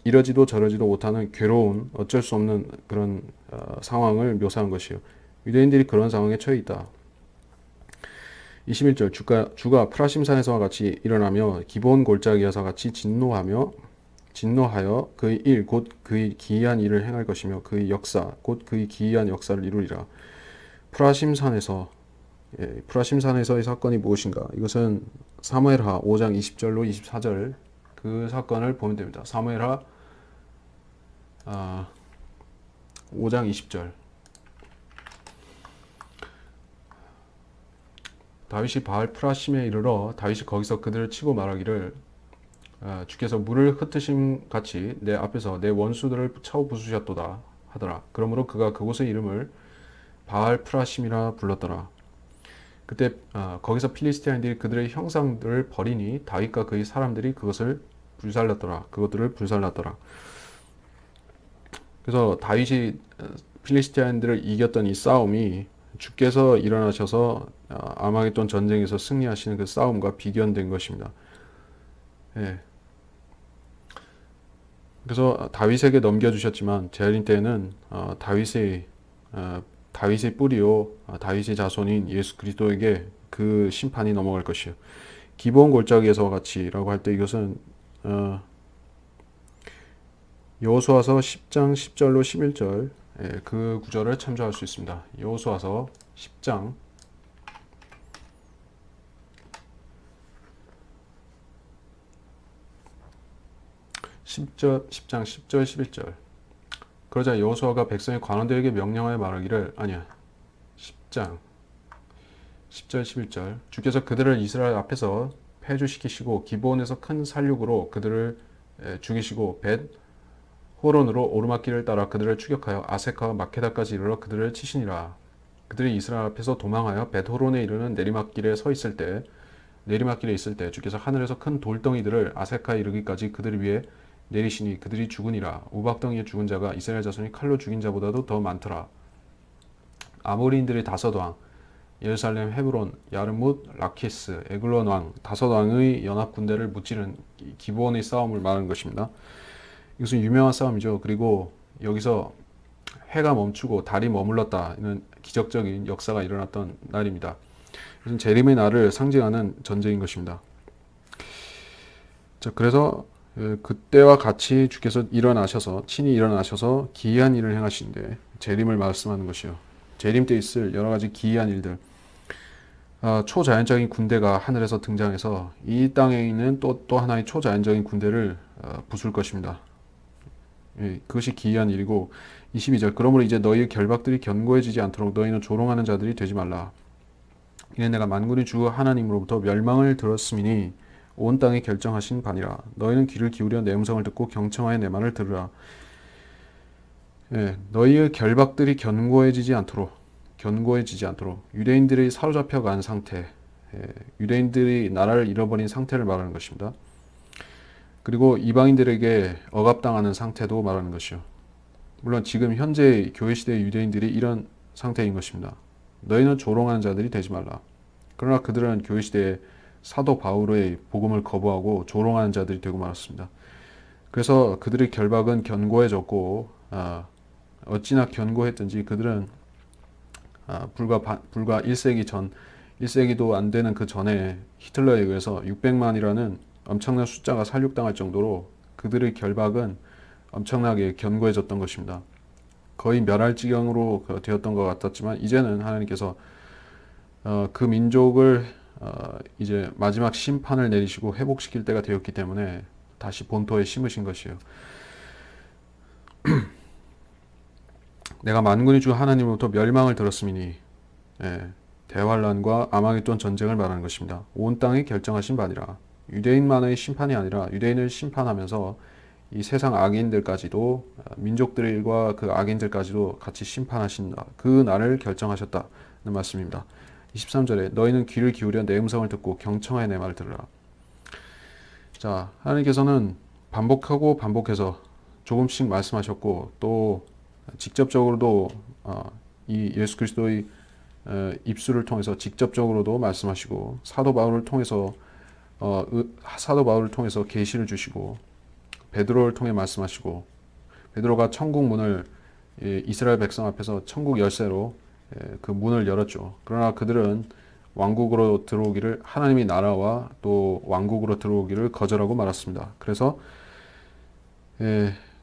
이러지도 저러지도 못하는 괴로운 어쩔 수 없는 그런 상황을 묘사한 것이요. 유대인들이 그런 상황에 처해 있다. 21절 주가 프라심산에서와 같이 일어나며 기본 골짜기에서 같이 진노하여 그의 일 곧 그의 기이한 일을 행할 것이며 그의 역사 곧 그의 기이한 역사를 이루리라. 프라심산에서의 사건이 무엇인가? 이것은 사무엘하 5장 20절로 24절 그 사건을 보면 됩니다. 사무엘하 5장 20절 다윗이 바알 프라심에 이르러 다윗이 거기서 그들을 치고 말하기를 주께서 물을 흩으심 같이 내 앞에서 내 원수들을 차고 부수셨도다 하더라. 그러므로 그가 그곳의 이름을 바알 프라심이라 불렀더라. 그때 거기서 필리스티아인들이 그들의 형상들을 버리니 다윗과 그의 사람들이 그것들을 불살랐더라. 그래서 다윗이 필리스티아인들을 이겼던 이 싸움이 주께서 일어나셔서 아마겟돈 전쟁에서 승리하시는 그 싸움과 비견된 것입니다. 그래서 다윗에게 넘겨주셨지만 재림 때에는 다윗의 뿌리요 다윗의 자손인 예수 그리스도에게 그 심판이 넘어갈 것이요. 기본 골짜기에서와 같이라고 할 때 이것은 여호수아서 10장 10절로 11절 그 구절을 참조할 수 있습니다. 여호수아서 10장 10장 10절 11절. 그러자 여호수아가 백성의 관원들에게 명령하여 말하기를, 아니야, 10장 10절 11절. 주께서 그들을 이스라엘 앞에서 패주시키시고 기브온에서 큰 살육으로 그들을 죽이시고 벳 호론으로 오르막길을 따라 그들을 추격하여 아세카와 마케다까지 이르러 그들을 치시니라. 그들이 이스라엘 앞에서 도망하여 벳 호론에 이르는 내리막길에 있을 때 주께서 하늘에서 큰 돌덩이들을 아세카에 이르기까지 그들 위에 내리시니 그들이 죽으니라. 우박덩이에 죽은 자가 이스라엘 자손이 칼로 죽인 자보다도 더 많더라. 아모리인들이 다섯 왕, 예루살렘, 헤브론, 야르뭇, 라키스, 에글론 왕, 다섯 왕의 연합 군대를 무찌른 기브온의 싸움을 말하는 것입니다. 이것은 유명한 싸움이죠. 그리고 여기서 해가 멈추고 달이 머물렀다는 기적적인 역사가 일어났던 날입니다. 이것은 재림의 날을 상징하는 전쟁인 것입니다. 자, 그래서 그때와 같이 주께서 친히 일어나셔서 기이한 일을 행하시는데 재림을 말씀하는 것이요. 재림 때 있을 여러 가지 기이한 일들. 초자연적인 군대가 하늘에서 등장해서 이 땅에 있는 또 하나의 초자연적인 군대를 부술 것입니다. 그것이 기이한 일이고 22절. 그러므로 이제 너희의 결박들이 견고해지지 않도록 너희는 조롱하는 자들이 되지 말라. 이는 내가 만군의 주 하나님으로부터 멸망을 들었음이니 온 땅에 결정하신 바니라. 너희는 귀를 기울여 내 음성을 듣고 경청하여 내 말을 들으라. 너희의 결박들이 견고해지지 않도록 유대인들이 사로잡혀 간 상태, 유대인들이 나라를 잃어버린 상태를 말하는 것입니다. 그리고 이방인들에게 억압당하는 상태도 말하는 것이요. 물론 지금 현재 교회 시대의 유대인들이 이런 상태인 것입니다. 너희는 조롱하는 자들이 되지 말라. 그러나 그들은 교회 시대에 사도 바울의 복음을 거부하고 조롱하는 자들이 되고 말았습니다. 그래서 그들의 결박은 견고해졌고 어찌나 견고했든지 그들은 불과 1세기도 안 되는 그 전에 히틀러에 의해서 600만이라는 엄청난 숫자가 살육당할 정도로 그들의 결박은 엄청나게 견고해졌던 것입니다. 거의 멸할 지경으로 되었던 것 같았지만 이제는 하나님께서 그 민족을 이제 마지막 심판을 내리시고 회복시킬 때가 되었기 때문에 다시 본토에 심으신 것이에요. 내가 만군의 주 하나님으로부터 멸망을 들었음이니 대환란과 아마겟돈 전쟁을 말하는 것입니다. 온 땅에 결정하신 바니라. 유대인만의 심판이 아니라 유대인을 심판하면서 이 세상 악인들까지도 민족들과 그 악인들까지도 같이 심판하신다. 그 날을 결정하셨다는 말씀입니다. 23절에 너희는 귀를 기울여 내 음성을 듣고 경청하여 내 말을 들으라. 자, 하나님께서는 반복하고 반복해서 조금씩 말씀하셨고 또 직접적으로도 이 예수 그리스도의 입술을 통해서 직접적으로도 말씀하시고 사도 바울을 통해서 계시를 주시고 베드로를 통해 말씀하시고 베드로가 천국 문을 이스라엘 백성 앞에서 천국 열쇠로 그 문을 열었죠. 그러나 그들은 왕국으로 들어오기를 하나님의 나라와 또 왕국으로 들어오기를 거절하고 말았습니다. 그래서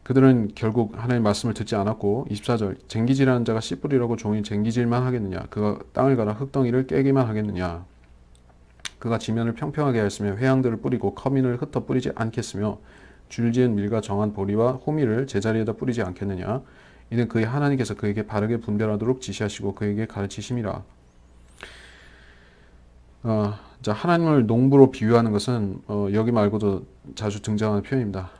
그들은 결국 하나님의 말씀을 듣지 않았고 24절 쟁기질하는 자가 씨 뿌리라고 종이 쟁기질만 하겠느냐 그가 땅을 갈아 흙덩이를 깨기만 하겠느냐 그가 지면을 평평하게 하였으며 회양들을 뿌리고 커민을 흩어 뿌리지 않겠으며 줄지은 밀과 정한 보리와 호미를 제자리에다 뿌리지 않겠느냐 이는 그의 하나님께서 그에게 바르게 분별하도록 지시하시고 그에게 가르치심이라. 자, 하나님을 농부로 비유하는 것은 여기 말고도 자주 등장하는 표현입니다.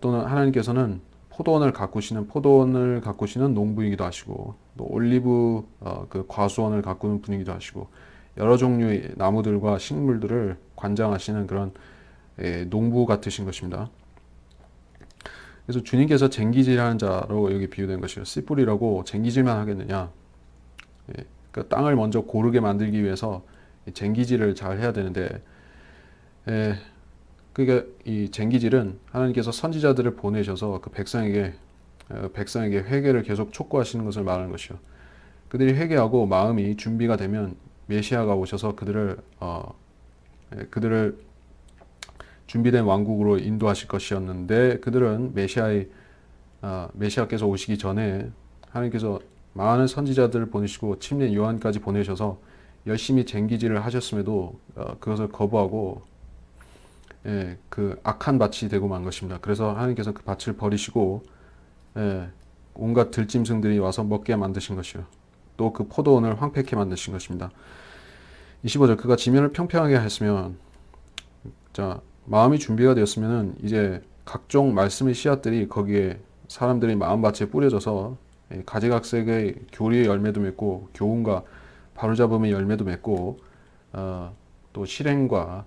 또는 하나님께서는 포도원을 가꾸시는 농부이기도 하시고 또 올리브 그 과수원을 가꾸는 분이기도 하시고 여러 종류의 나무들과 식물들을 관장하시는 그런 농부 같으신 것입니다. 그래서 주님께서 쟁기질하는 자로 여기 비유된 것이요. 씨 뿌리라고 쟁기질만 하겠느냐. 그러니까 땅을 먼저 고르게 만들기 위해서 쟁기질을 잘 해야 되는데 그러니까 이 쟁기질은 하나님께서 선지자들을 보내셔서 그 백성에게 회개를 계속 촉구하시는 것을 말하는 것이요. 그들이 회개하고 마음이 준비가 되면 메시아가 오셔서 그들을 준비된 왕국으로 인도하실 것이었는데 그들은 메시아께서 오시기 전에 하나님께서 많은 선지자들을 보내시고 침례 요한까지 보내셔서 열심히 쟁기질을 하셨음에도 그것을 거부하고 그 악한 밭이 되고 만 것입니다. 그래서 하나님께서 그 밭을 버리시고 온갖 들짐승들이 와서 먹게 만드신 것이요. 또 그 포도원을 황폐케 만드신 것입니다. 25절 그가 지면을 평평하게 하였으면 자 마음이 준비가 되었으면은 이제 각종 말씀의 씨앗들이 거기에 사람들이 마음밭에 뿌려져서 가지각색의 교리의 열매도 맺고 교훈과 바로잡음의 열매도 맺고 또 실행과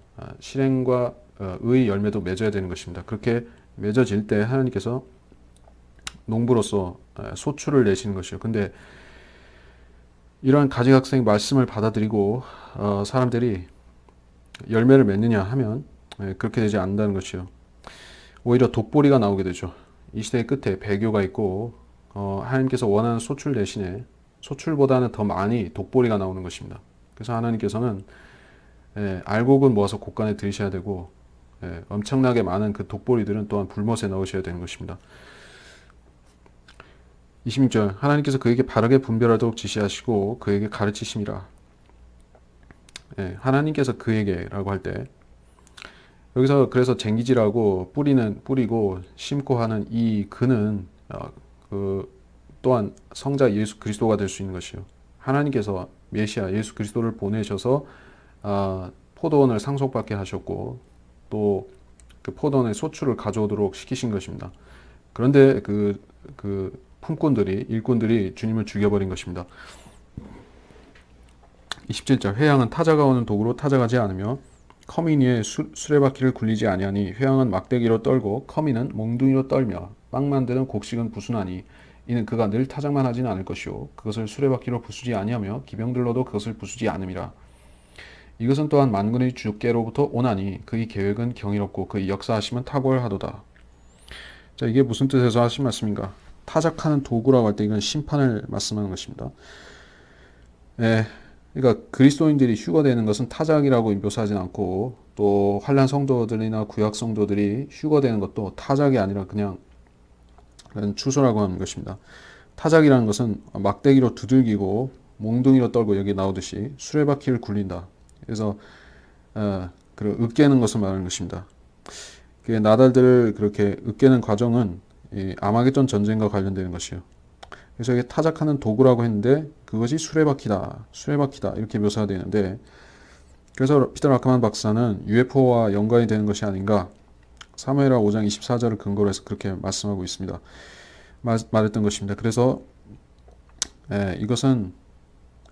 의 열매도 맺어야 되는 것입니다. 그렇게 맺어질 때 하나님께서 농부로서 소출을 내시는 것이요. 근데 이러한 가지각색 말씀을 받아들이고 사람들이 열매를 맺느냐 하면 그렇게 되지 않는다는 것이요. 오히려 독보리가 나오게 되죠. 이 시대의 끝에 배교가 있고 하나님께서 원하는 소출 대신에 소출보다는 더 많이 독보리가 나오는 것입니다. 그래서 하나님께서는 알곡은 모아서 곳간에 들이셔야 되고 엄청나게 많은 그 독보리들은 또한 불못에 넣으셔야 되는 것입니다. 26절 하나님께서 그에게 바르게 분별하도록 지시하시고 그에게 가르치심이라. 하나님께서 그에게라고 할 때 여기서 그래서 쟁기질하고 뿌리고 심고 하는 이 그는 그 또한 성자 예수 그리스도가 될 수 있는 것이요. 하나님께서 메시아 예수 그리스도를 보내셔서 포도원을 상속받게 하셨고 또 그 포도원의 소출을 가져오도록 시키신 것입니다. 그런데 그 일꾼들이 주님을 죽여버린 것입니다. 27절 회양은 타자가 오는 도구로 타작하지 않으며 커민 위에 수레바퀴를 굴리지 아니하니 회양은 막대기로 떨고 커민은 몽둥이로 떨며 빵 만드는 곡식은 부수나니 이는 그가 늘 타작만 하지는 않을 것이요 그것을 수레바퀴로 부수지 아니하며 기병들로도 그것을 부수지 않음이라. 이것은 또한 만군의 주께로부터 오나니 그의 계획은 경이롭고 그의 역사하심은 탁월하도다. 자, 이게 무슨 뜻에서 하신 말씀인가? 타작하는 도구라고 할 때 이건 심판을 말씀하는 것입니다. 그러니까 그리스도인들이 휴거되는 것은 타작이라고 묘사하진 않고 또 환난 성도들이나 구약 성도들이 휴거되는 것도 타작이 아니라 그냥 추소라고 하는 것입니다. 타작이라는 것은 막대기로 두들기고 몽둥이로 떨고 여기 나오듯이 수레바퀴를 굴린다. 그래서 으깨는 것을 말하는 것입니다. 나달들을 그렇게 으깨는 과정은 이 아마겟돈 전쟁과 관련되는 것이요. 그래서 이게 타작하는 도구라고 했는데 그것이 수레바퀴다 이렇게 묘사가 되는데 그래서 피터 라크만 박사는 UFO와 연관이 되는 것이 아닌가 사무엘하 5장 24절을 근거로 해서 그렇게 말씀하고 있습니다. 말했던 것입니다. 그래서 이것은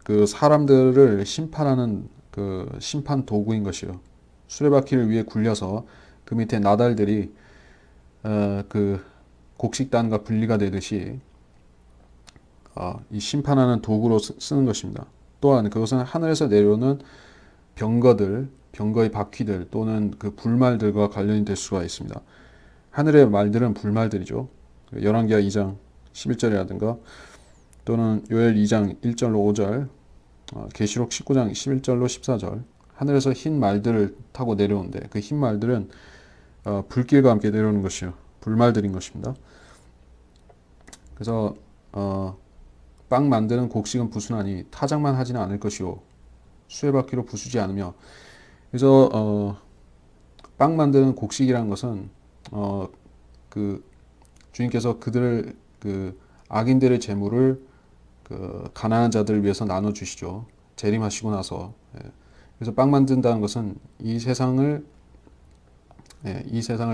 그 사람들을 심판하는 그 심판 도구인 것이요. 수레바퀴를 위에 굴려서 그 밑에 나달들이 그 곡식단과 분리가 되듯이 이 심판하는 도구로 쓰는 것입니다. 또한 그것은 하늘에서 내려오는 병거의 바퀴들 또는 그 불말들과 관련이 될 수가 있습니다. 하늘의 말들은 불말들이죠. 열왕기하 2장 11절이라든가 또는 요엘 2장 1절로 5절, 계시록 19장 11절로 14절 하늘에서 흰 말들을 타고 내려오는데 그 흰 말들은 불길과 함께 내려오는 것이요. 불말들인 것입니다. 그래서 빵 만드는 곡식은 부수나니 타작만 하지는 않을 것이요 수레바퀴로 부수지 않으며 그래서 빵 만드는 곡식이라는 것은 그 주님께서 그들을 그 악인들의 재물을 그 가난한 자들을 위해서 나눠 주시죠. 재림하시고 나서 그래서 빵 만든다는 것은 이 세상을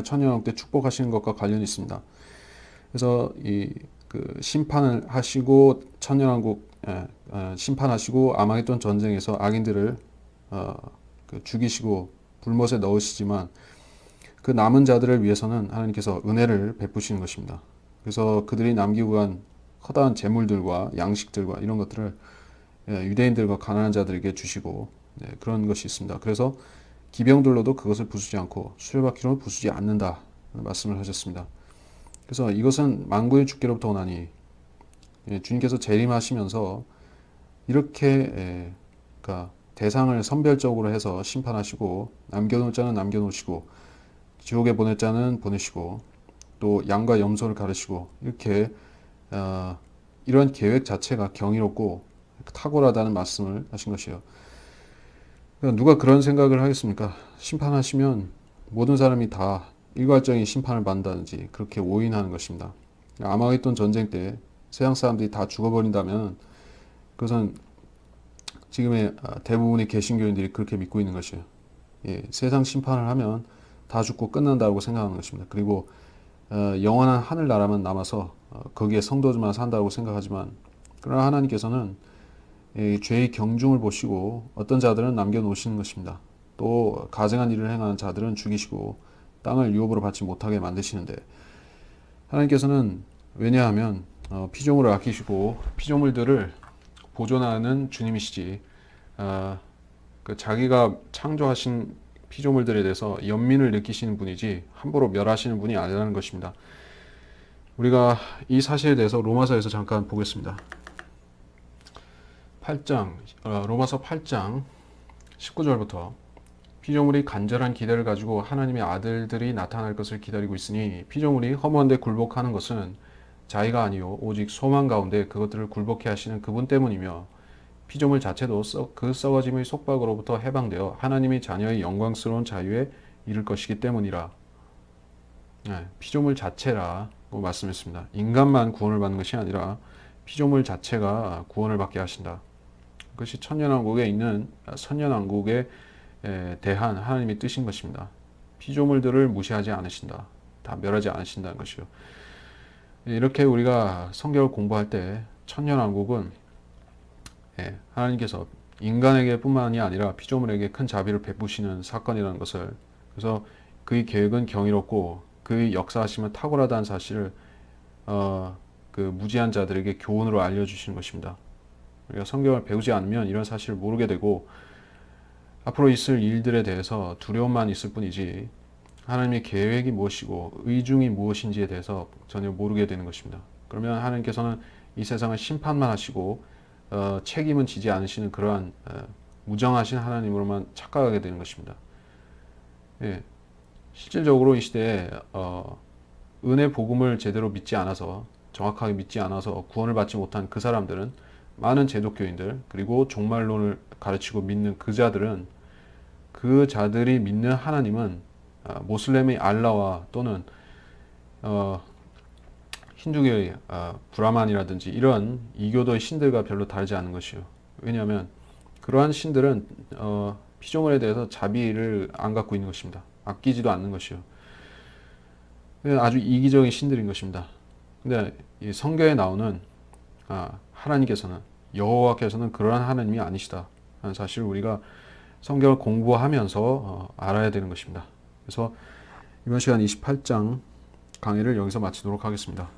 천년왕 때 축복하시는 것과 관련이 있습니다. 그래서 그 심판을 하시고 천년왕국 심판하시고 아마겟돈 전쟁에서 악인들을 그 죽이시고 불못에 넣으시지만 그 남은 자들을 위해서는 하나님께서 은혜를 베푸시는 것입니다. 그래서 그들이 남기고 간 커다란 재물들과 양식들과 이런 것들을 유대인들과 가난한 자들에게 주시고 그런 것이 있습니다. 그래서 기병들로도 그것을 부수지 않고 수레바퀴로 부수지 않는다 말씀을 하셨습니다. 그래서 이것은 만군의 주께로부터 오나니 주님께서 재림하시면서 이렇게 그러니까 대상을 선별적으로 해서 심판하시고 남겨놓을 자는 남겨놓으시고 지옥에 보낼 자는 보내시고 또 양과 염소를 가르시고 이렇게 이런 계획 자체가 경이롭고 탁월하다는 말씀을 하신 것이에요. 그러니까 누가 그런 생각을 하겠습니까? 심판하시면 모든 사람이 다 일괄적인 심판을 받는다든지 그렇게 오인하는 것입니다. 아마겟돈 전쟁 때 세상 사람들이 다 죽어버린다면 그것은 지금의 대부분의 개신교인들이 그렇게 믿고 있는 것이에요. 예, 세상 심판을 하면 다 죽고 끝난다고 생각하는 것입니다. 그리고 영원한 하늘나라만 남아서 거기에 성도들만 산다고 생각하지만 그러나 하나님께서는 죄의 경중을 보시고 어떤 자들은 남겨놓으시는 것입니다. 또 가증한 일을 행하는 자들은 죽이시고 땅을 유업으로 받지 못하게 만드시는데 하나님께서는 왜냐하면 피조물을 아끼시고 피조물들을 보존하는 주님이시지 자기가 창조하신 피조물들에 대해서 연민을 느끼시는 분이지 함부로 멸하시는 분이 아니라는 것입니다. 우리가 이 사실에 대해서 로마서에서 잠깐 보겠습니다. 8장 로마서 8장 19절부터 피조물이 간절한 기대를 가지고 하나님의 아들들이 나타날 것을 기다리고 있으니 피조물이 허무한데 굴복하는 것은 자의가 아니요 오직 소망 가운데 그것들을 굴복해 하시는 그분 때문이며 피조물 자체도 그 썩어짐의 속박으로부터 해방되어 하나님의 자녀의 영광스러운 자유에 이를 것이기 때문이라. 네, 피조물 자체라고 말씀했습니다. 인간만 구원을 받는 것이 아니라 피조물 자체가 구원을 받게 하신다. 그것이 천년왕국에 있는 선년왕국에 대한 하나님의 뜻인 것입니다. 피조물들을 무시하지 않으신다. 다 멸하지 않으신다는 것이요. 이렇게 우리가 성경을 공부할 때 천년왕국은 하나님께서 인간에게 뿐만이 아니라 피조물에게 큰 자비를 베푸시는 사건이라는 것을, 그래서 그의 계획은 경이롭고 그의 역사하심은 탁월하다는 사실을 그 무지한 자들에게 교훈으로 알려주시는 것입니다. 우리가 성경을 배우지 않으면 이런 사실을 모르게 되고 앞으로 있을 일들에 대해서 두려움만 있을 뿐이지 하나님의 계획이 무엇이고 의중이 무엇인지에 대해서 전혀 모르게 되는 것입니다. 그러면 하나님께서는 이 세상을 심판만 하시고 책임은 지지 않으시는 그러한 무정하신 하나님으로만 착각하게 되는 것입니다. 예, 실질적으로 이 시대에 은혜 복음을 제대로 믿지 않아서, 정확하게 믿지 않아서 구원을 받지 못한 그 사람들은, 많은 제독교인들 그리고 종말론을 가르치고 믿는 그 자들은, 그 자들이 믿는 하나님은 모슬렘의 알라와 또는 힌두교의 브라만이라든지 이런 이교도의 신들과 별로 다르지 않은 것이요. 왜냐하면 그러한 신들은 피조물에 대해서 자비를 안 갖고 있는 것입니다. 아끼지도 않는 것이요. 아주 이기적인 신들인 것입니다. 근데 이 성경에 나오는 하나님께서는, 여호와께서는 그러한 하나님이 아니시다 하는 사실을 우리가 성경을 공부하면서 알아야 되는 것입니다. 그래서 이번 시간 28장 강의를 여기서 마치도록 하겠습니다.